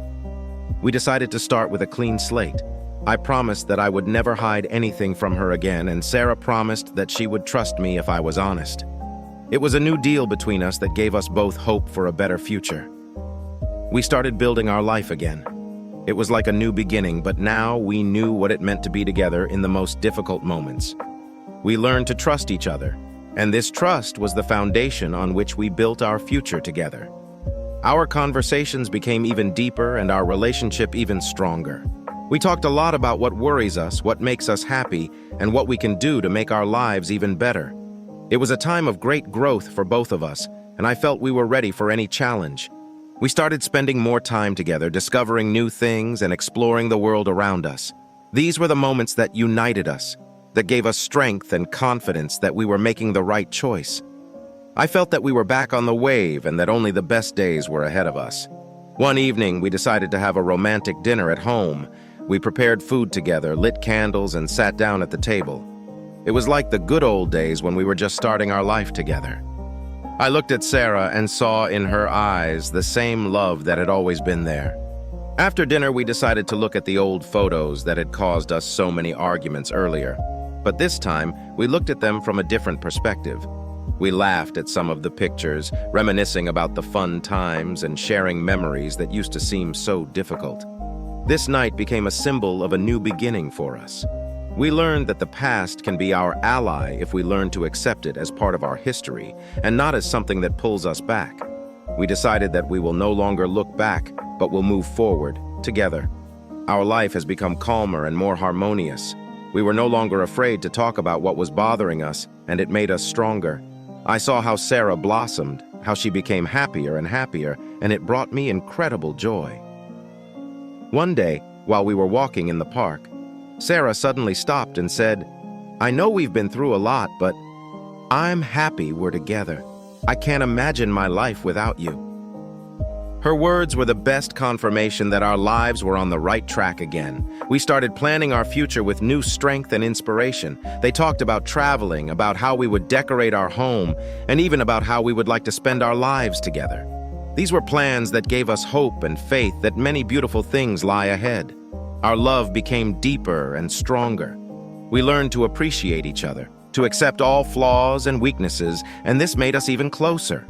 [SPEAKER 1] We decided to start with a clean slate. I promised that I would never hide anything from her again, and Sarah promised that she would trust me if I was honest. It was a new deal between us that gave us both hope for a better future. We started building our life again. It was like a new beginning, but now we knew what it meant to be together in the most difficult moments. We learned to trust each other, and this trust was the foundation on which we built our future together. Our conversations became even deeper and our relationship even stronger. We talked a lot about what worries us, what makes us happy, and what we can do to make our lives even better. It was a time of great growth for both of us, and I felt we were ready for any challenge. We started spending more time together, discovering new things and exploring the world around us. These were the moments that united us, that gave us strength and confidence that we were making the right choice. I felt that we were back on the wave and that only the best days were ahead of us. One evening, we decided to have a romantic dinner at home. We prepared food together, lit candles, and sat down at the table. It was like the good old days when we were just starting our life together. I looked at Sarah and saw in her eyes the same love that had always been there. After dinner, we decided to look at the old photos that had caused us so many arguments earlier. But this time, we looked at them from a different perspective. We laughed at some of the pictures, reminiscing about the fun times and sharing memories that used to seem so difficult. This night became a symbol of a new beginning for us. We learned that the past can be our ally if we learn to accept it as part of our history and not as something that pulls us back. We decided that we will no longer look back, but will move forward, together. Our life has become calmer and more harmonious. We were no longer afraid to talk about what was bothering us, and it made us stronger. I saw how Sarah blossomed, how she became happier and happier, and it brought me incredible joy. One day, while we were walking in the park, Sarah suddenly stopped and said, "I know we've been through a lot, but I'm happy we're together. I can't imagine my life without you." Her words were the best confirmation that our lives were on the right track again. We started planning our future with new strength and inspiration. They talked about traveling, about how we would decorate our home, and even about how we would like to spend our lives together. These were plans that gave us hope and faith that many beautiful things lie ahead. Our love became deeper and stronger. We learned to appreciate each other, to accept all flaws and weaknesses, and this made us even closer.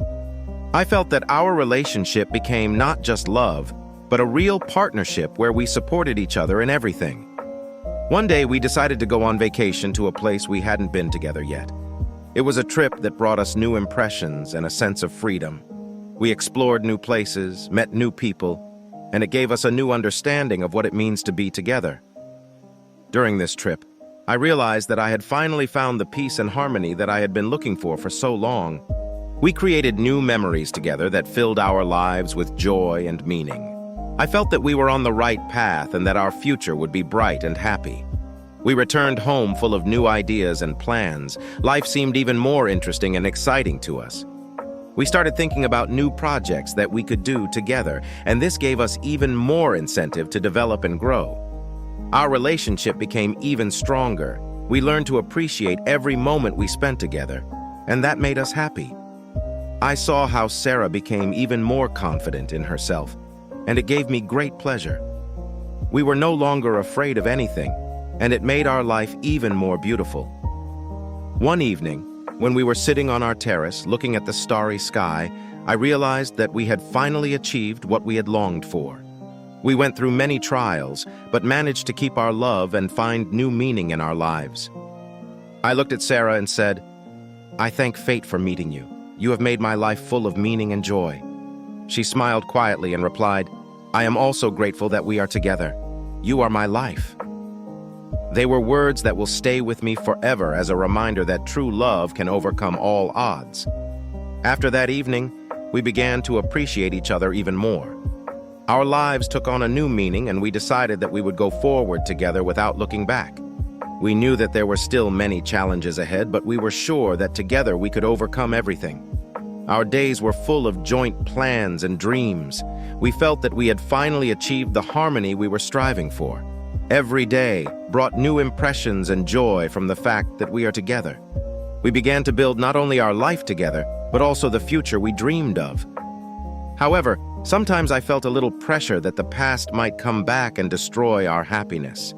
[SPEAKER 1] I felt that our relationship became not just love, but a real partnership where we supported each other in everything. One day, we decided to go on vacation to a place we hadn't been together yet. It was a trip that brought us new impressions and a sense of freedom. We explored new places, met new people, and it gave us a new understanding of what it means to be together. During this trip, I realized that I had finally found the peace and harmony that I had been looking for so long. We created new memories together that filled our lives with joy and meaning. I felt that we were on the right path and that our future would be bright and happy. We returned home full of new ideas and plans. Life seemed even more interesting and exciting to us. We started thinking about new projects that we could do together, and this gave us even more incentive to develop and grow. Our relationship became even stronger. We learned to appreciate every moment we spent together, and that made us happy. I saw how Sarah became even more confident in herself, and it gave me great pleasure. We were no longer afraid of anything, and it made our life even more beautiful. One evening, when we were sitting on our terrace looking at the starry sky, I realized that we had finally achieved what we had longed for. We went through many trials, but managed to keep our love and find new meaning in our lives. I looked at Sarah and said, "I thank fate for meeting you. You have made my life full of meaning and joy." She smiled quietly and replied, "I am also grateful that we are together. You are my life." They were words that will stay with me forever as a reminder that true love can overcome all odds. After that evening, we began to appreciate each other even more. Our lives took on a new meaning, and we decided that we would go forward together without looking back. We knew that there were still many challenges ahead, but we were sure that together we could overcome everything. Our days were full of joint plans and dreams. We felt that we had finally achieved the harmony we were striving for. Every day brought new impressions and joy from the fact that we are together. We began to build not only our life together, but also the future we dreamed of. However, sometimes I felt a little pressure that the past might come back and destroy our happiness.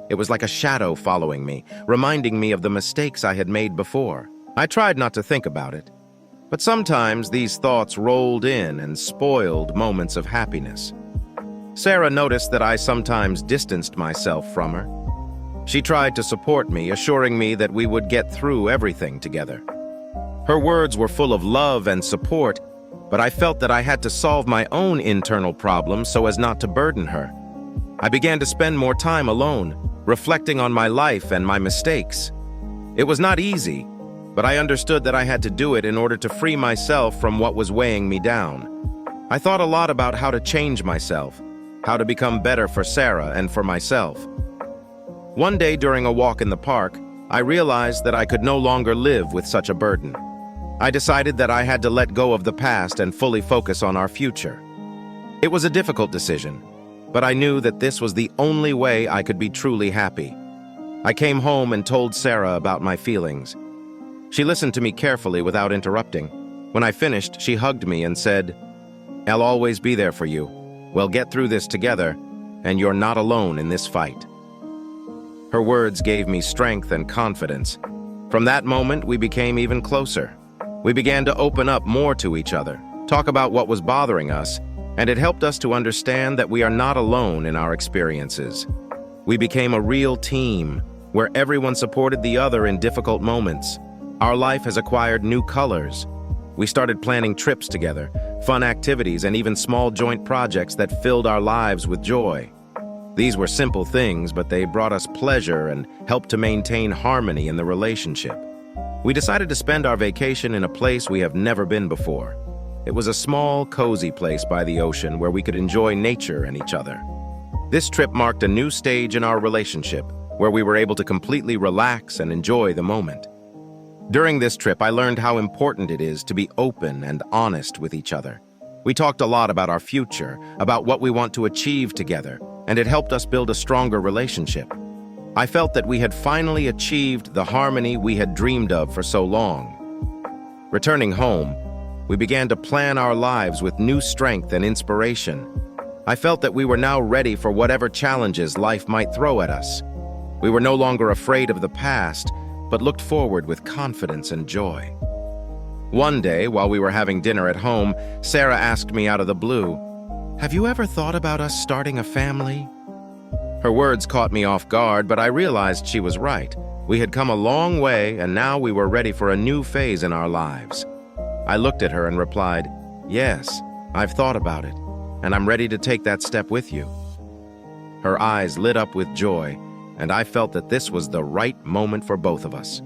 [SPEAKER 1] It was like a shadow following me, reminding me of the mistakes I had made before. I tried not to think about it, but sometimes these thoughts rolled in and spoiled moments of happiness. Sarah noticed that I sometimes distanced myself from her. She tried to support me, assuring me that we would get through everything together. Her words were full of love and support, but I felt that I had to solve my own internal problems so as not to burden her. I began to spend more time alone, reflecting on my life and my mistakes. It was not easy, but I understood that I had to do it in order to free myself from what was weighing me down. I thought a lot about how to change myself, how to become better for Sarah and for myself. One day during a walk in the park, I realized that I could no longer live with such a burden. I decided that I had to let go of the past and fully focus on our future. It was a difficult decision, but I knew that this was the only way I could be truly happy. I came home and told Sarah about my feelings. She listened to me carefully without interrupting. When I finished, she hugged me and said, "I'll always be there for you. We'll get through this together, and you're not alone in this fight." Her words gave me strength and confidence. From that moment, we became even closer. We began to open up more to each other, talk about what was bothering us, and it helped us to understand that we are not alone in our experiences. We became a real team, where everyone supported the other in difficult moments. Our life has acquired new colors. We started planning trips together, fun activities, and even small joint projects that filled our lives with joy. These were simple things, but they brought us pleasure and helped to maintain harmony in the relationship. We decided to spend our vacation in a place we have never been before. It was a small, cozy place by the ocean where we could enjoy nature and each other. This trip marked a new stage in our relationship, where we were able to completely relax and enjoy the moment. During this trip, I learned how important it is to be open and honest with each other. We talked a lot about our future, about what we want to achieve together, and it helped us build a stronger relationship. I felt that we had finally achieved the harmony we had dreamed of for so long. Returning home, we began to plan our lives with new strength and inspiration. I felt that we were now ready for whatever challenges life might throw at us. We were no longer afraid of the past, but looked forward with confidence and joy. One day, while we were having dinner at home, Sarah asked me out of the blue, "Have you ever thought about us starting a family?" Her words caught me off guard, but I realized she was right. We had come a long way, and now we were ready for a new phase in our lives. I looked at her and replied, "Yes, I've thought about it, and I'm ready to take that step with you." Her eyes lit up with joy, and I felt that this was the right moment for both of us.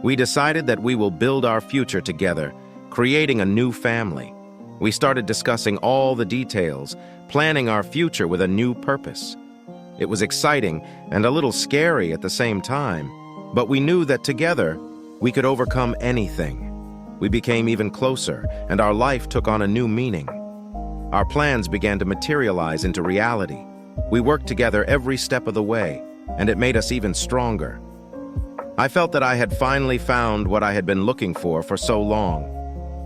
[SPEAKER 1] We decided that we will build our future together, creating a new family. We started discussing all the details, planning our future with a new purpose. It was exciting and a little scary at the same time, but we knew that together we could overcome anything. We became even closer, and our life took on a new meaning. Our plans began to materialize into reality. We worked together every step of the way, and it made us even stronger. I felt that I had finally found what I had been looking for so long: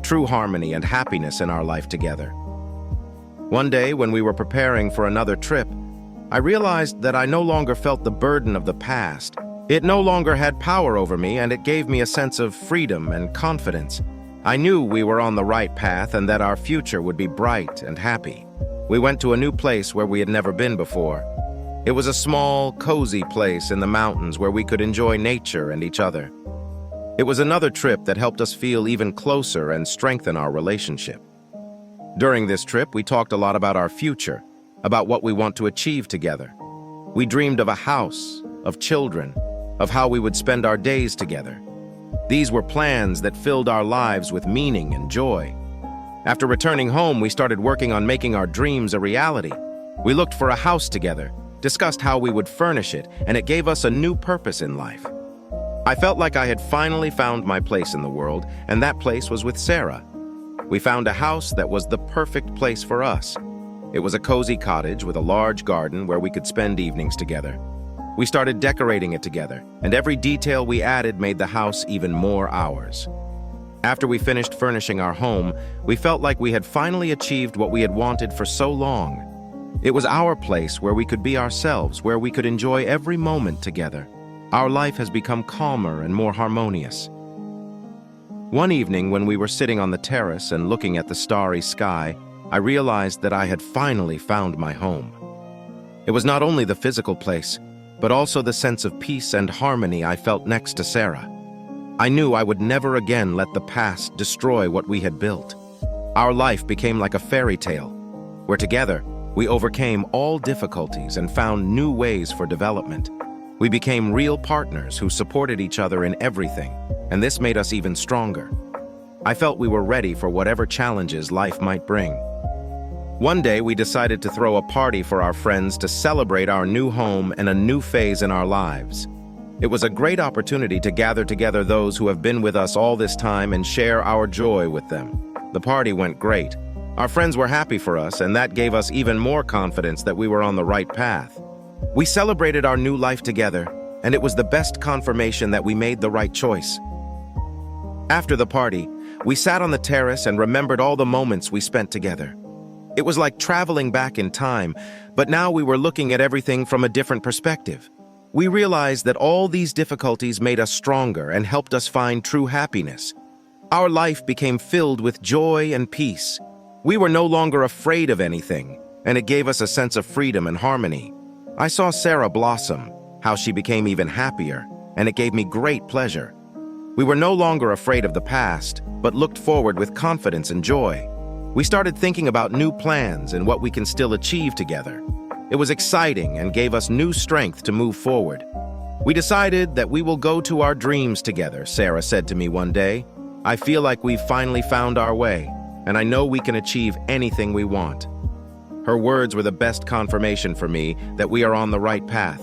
[SPEAKER 1] true harmony and happiness in our life together. One day, when we were preparing for another trip, I realized that I no longer felt the burden of the past. It no longer had power over me, and it gave me a sense of freedom and confidence. I knew we were on the right path and that our future would be bright and happy. We went to a new place where we had never been before. It was a small, cozy place in the mountains where we could enjoy nature and each other. It was another trip that helped us feel even closer and strengthen our relationship. During this trip, we talked a lot about our future, about what we want to achieve together. We dreamed of a house, of children, of how we would spend our days together. These were plans that filled our lives with meaning and joy. After returning home, we started working on making our dreams a reality. We looked for a house together, discussed how we would furnish it, and it gave us a new purpose in life. I felt like I had finally found my place in the world, and that place was with Sarah. We found a house that was the perfect place for us. It was a cozy cottage with a large garden where we could spend evenings together. We started decorating it together, and every detail we added made the house even more ours. After we finished furnishing our home, we felt like we had finally achieved what we had wanted for so long. It was our place where we could be ourselves, where we could enjoy every moment together. Our life has become calmer and more harmonious. One evening, when we were sitting on the terrace and looking at the starry sky, I realized that I had finally found my home. It was not only the physical place, but also the sense of peace and harmony I felt next to Sarah. I knew I would never again let the past destroy what we had built. Our life became like a fairy tale, where together we overcame all difficulties and found new ways for development. We became real partners who supported each other in everything, and this made us even stronger. I felt we were ready for whatever challenges life might bring. One day, we decided to throw a party for our friends to celebrate our new home and a new phase in our lives. It was a great opportunity to gather together those who have been with us all this time and share our joy with them. The party went great. Our friends were happy for us, and that gave us even more confidence that we were on the right path. We celebrated our new life together, and it was the best confirmation that we made the right choice. After the party, we sat on the terrace and remembered all the moments we spent together. It was like traveling back in time, but now we were looking at everything from a different perspective. We realized that all these difficulties made us stronger and helped us find true happiness. Our life became filled with joy and peace. We were no longer afraid of anything, and it gave us a sense of freedom and harmony. I saw Sarah blossom, how she became even happier, and it gave me great pleasure. We were no longer afraid of the past, but looked forward with confidence and joy. We started thinking about new plans and what we can still achieve together. It was exciting and gave us new strength to move forward. We decided that we will go to our dreams together, Sarah said to me one day. I feel like we've finally found our way, and I know we can achieve anything we want. Her words were the best confirmation for me that we are on the right path.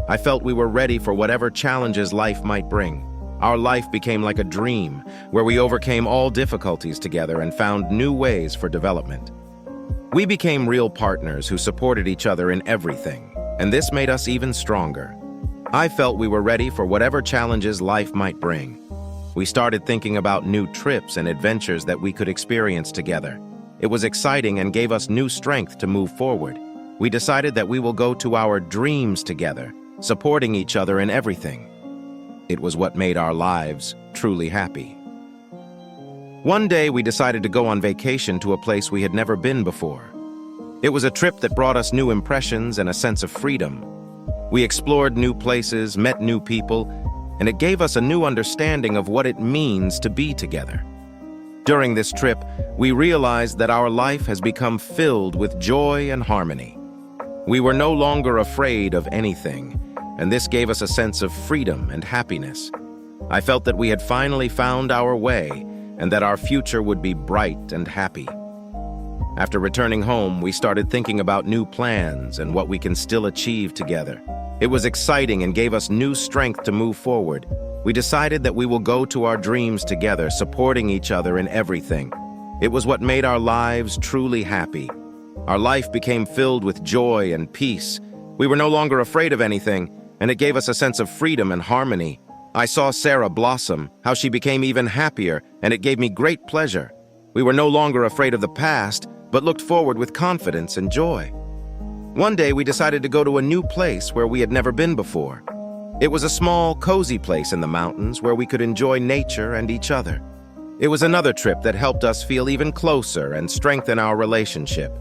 [SPEAKER 1] I felt we were ready for whatever challenges life might bring. Our life became like a dream, where we overcame all difficulties together and found new ways for development. We became real partners who supported each other in everything, and this made us even stronger. I felt we were ready for whatever challenges life might bring. We started thinking about new trips and adventures that we could experience together. It was exciting and gave us new strength to move forward. We decided that we will go to our dreams together, supporting each other in everything. It was what made our lives truly happy. One day, we decided to go on vacation to a place we had never been before. It was a trip that brought us new impressions and a sense of freedom. We explored new places, met new people, and it gave us a new understanding of what it means to be together. During this trip, we realized that our life has become filled with joy and harmony. We were no longer afraid of anything, and this gave us a sense of freedom and happiness. I felt that we had finally found our way, and that our future would be bright and happy. After returning home, we started thinking about new plans and what we can still achieve together. It was exciting and gave us new strength to move forward. We decided that we will go to our dreams together, supporting each other in everything. It was what made our lives truly happy. Our life became filled with joy and peace. We were no longer afraid of anything, and it gave us a sense of freedom and harmony. I saw Sarah blossom, how she became even happier, and it gave me great pleasure. We were no longer afraid of the past, but looked forward with confidence and joy. One day, we decided to go to a new place where we had never been before. It was a small, cozy place in the mountains where we could enjoy nature and each other. It was another trip that helped us feel even closer and strengthen our relationship.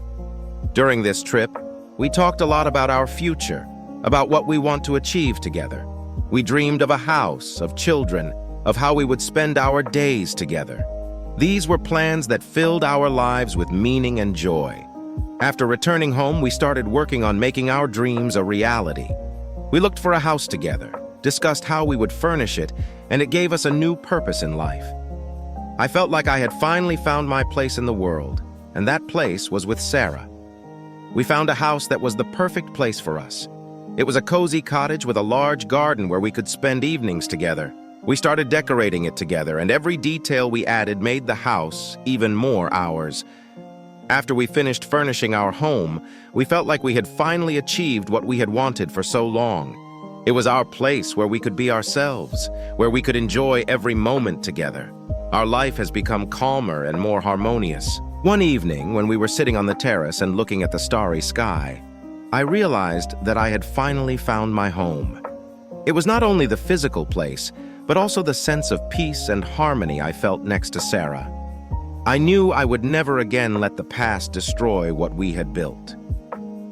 [SPEAKER 1] During this trip, we talked a lot about our future, about what we want to achieve together. We dreamed of a house, of children, of how we would spend our days together. These were plans that filled our lives with meaning and joy. After returning home, we started working on making our dreams a reality. We looked for a house together, discussed how we would furnish it, and it gave us a new purpose in life. I felt like I had finally found my place in the world, and that place was with Sarah. We found a house that was the perfect place for us. It was a cozy cottage with a large garden where we could spend evenings together. We started decorating it together, and every detail we added made the house even more ours. After we finished furnishing our home, we felt like we had finally achieved what we had wanted for so long. It was our place where we could be ourselves, where we could enjoy every moment together. Our life has become calmer and more harmonious. One evening, when we were sitting on the terrace and looking at the starry sky, I realized that I had finally found my home. It was not only the physical place, but also the sense of peace and harmony I felt next to Sarah. I knew I would never again let the past destroy what we had built.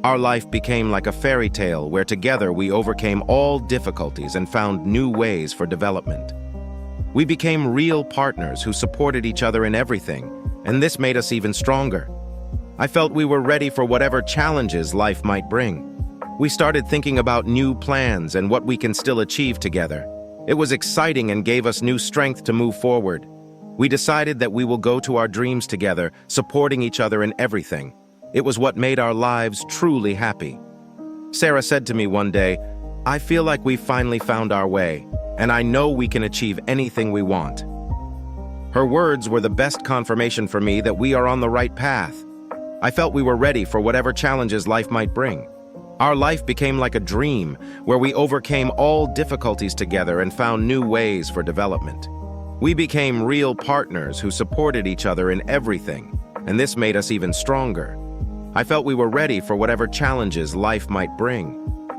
[SPEAKER 1] Our life became like a fairy tale where together we overcame all difficulties and found new ways for development. We became real partners who supported each other in everything, and this made us even stronger. I felt we were ready for whatever challenges life might bring. We started thinking about new plans and what we can still achieve together. It was exciting and gave us new strength to move forward. We decided that we will go to our dreams together, supporting each other in everything. It was what made our lives truly happy. Sarah said to me one day, "I feel like we've finally found our way, and I know we can achieve anything we want." Her words were the best confirmation for me that we are on the right path. I felt we were ready for whatever challenges life might bring. Our life became like a dream, where we overcame all difficulties together and found new ways for development. We became real partners who supported each other in everything, and this made us even stronger. I felt we were ready for whatever challenges life might bring.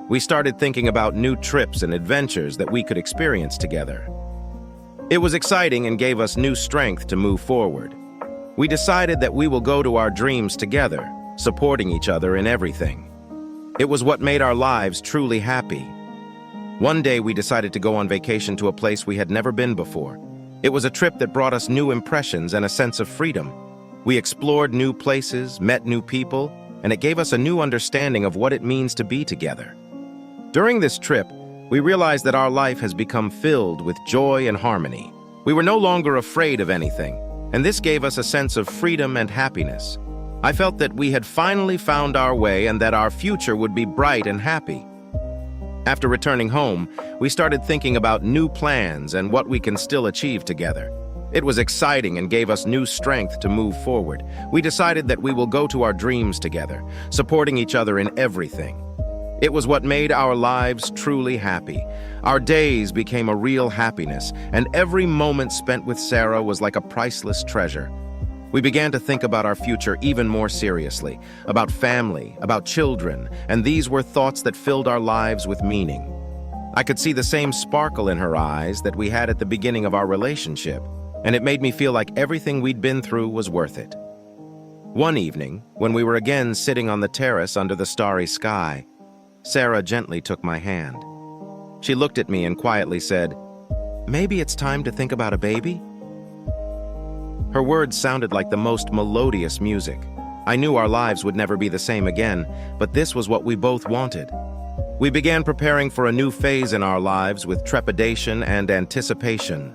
[SPEAKER 1] We started thinking about new trips and adventures that we could experience together. It was exciting and gave us new strength to move forward. We decided that we will go to our dreams together, supporting each other in everything. It was what made our lives truly happy. One day we decided to go on vacation to a place we had never been before. It was a trip that brought us new impressions and a sense of freedom. We explored new places, met new people, and it gave us a new understanding of what it means to be together. During this trip, we realized that our life has become filled with joy and harmony. We were no longer afraid of anything, and this gave us a sense of freedom and happiness. I felt that we had finally found our way and that our future would be bright and happy. After returning home, we started thinking about new plans and what we can still achieve together. It was exciting and gave us new strength to move forward. We decided that we will go to our dreams together, supporting each other in everything. It was what made our lives truly happy. Our days became a real happiness, and every moment spent with Sarah was like a priceless treasure. We began to think about our future even more seriously, about family, about children, and these were thoughts that filled our lives with meaning. I could see the same sparkle in her eyes that we had at the beginning of our relationship, and it made me feel like everything we'd been through was worth it. One evening, when we were again sitting on the terrace under the starry sky, Sarah gently took my hand. She looked at me and quietly said, "Maybe it's time to think about a baby?" Her words sounded like the most melodious music. I knew our lives would never be the same again, but this was what we both wanted. We began preparing for a new phase in our lives with trepidation and anticipation.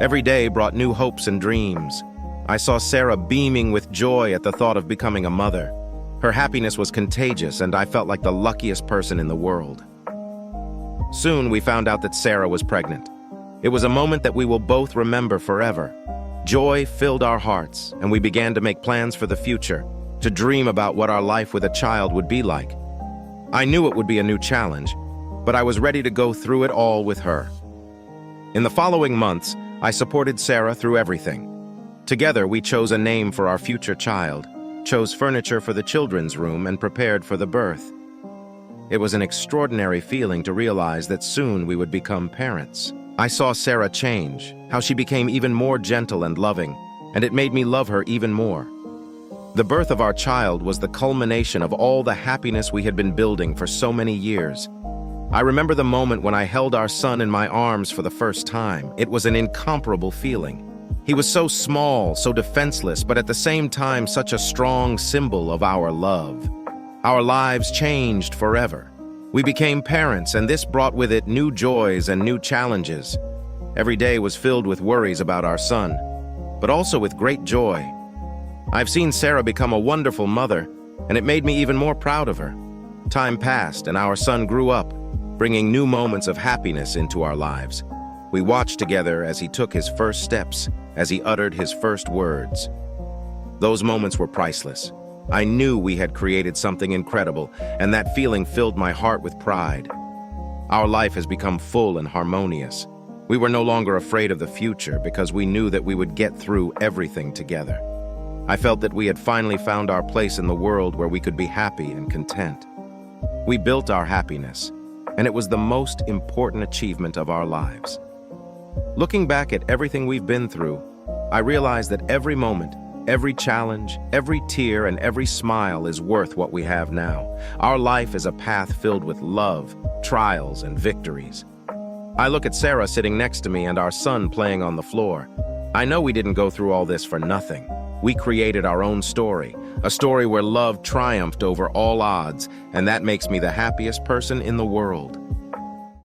[SPEAKER 1] Every day brought new hopes and dreams. I saw Sarah beaming with joy at the thought of becoming a mother. Her happiness was contagious, and I felt like the luckiest person in the world. Soon we found out that Sarah was pregnant. It was a moment that we will both remember forever. Joy filled our hearts, and we began to make plans for the future, to dream about what our life with a child would be like. I knew it would be a new challenge, but I was ready to go through it all with her. In the following months, I supported Sarah through everything. Together, we chose a name for our future child, chose furniture for the children's room, and prepared for the birth. It was an extraordinary feeling to realize that soon we would become parents. I saw Sarah change, how she became even more gentle and loving, and it made me love her even more. The birth of our child was the culmination of all the happiness we had been building for so many years. I remember the moment when I held our son in my arms for the first time. It was an incomparable feeling. He was so small, so defenseless, but at the same time such a strong symbol of our love. Our lives changed forever. We became parents, and this brought with it new joys and new challenges. Every day was filled with worries about our son, but also with great joy. I've seen Sarah become a wonderful mother, and it made me even more proud of her. Time passed, and our son grew up, bringing new moments of happiness into our lives. We watched together as he took his first steps, as he uttered his first words. Those moments were priceless. I knew we had created something incredible, and that feeling filled my heart with pride. Our life has become full and harmonious. We were no longer afraid of the future because we knew that we would get through everything together. I felt that we had finally found our place in the world where we could be happy and content. We built our happiness, and it was the most important achievement of our lives. Looking back at everything we've been through, I realized that every moment, every challenge, every tear, and every smile is worth what we have now. Our life is a path filled with love, trials, and victories. I look at Sarah sitting next to me and our son playing on the floor. I know we didn't go through all this for nothing. We created our own story, a story where love triumphed over all odds, and that makes me the happiest person in the world.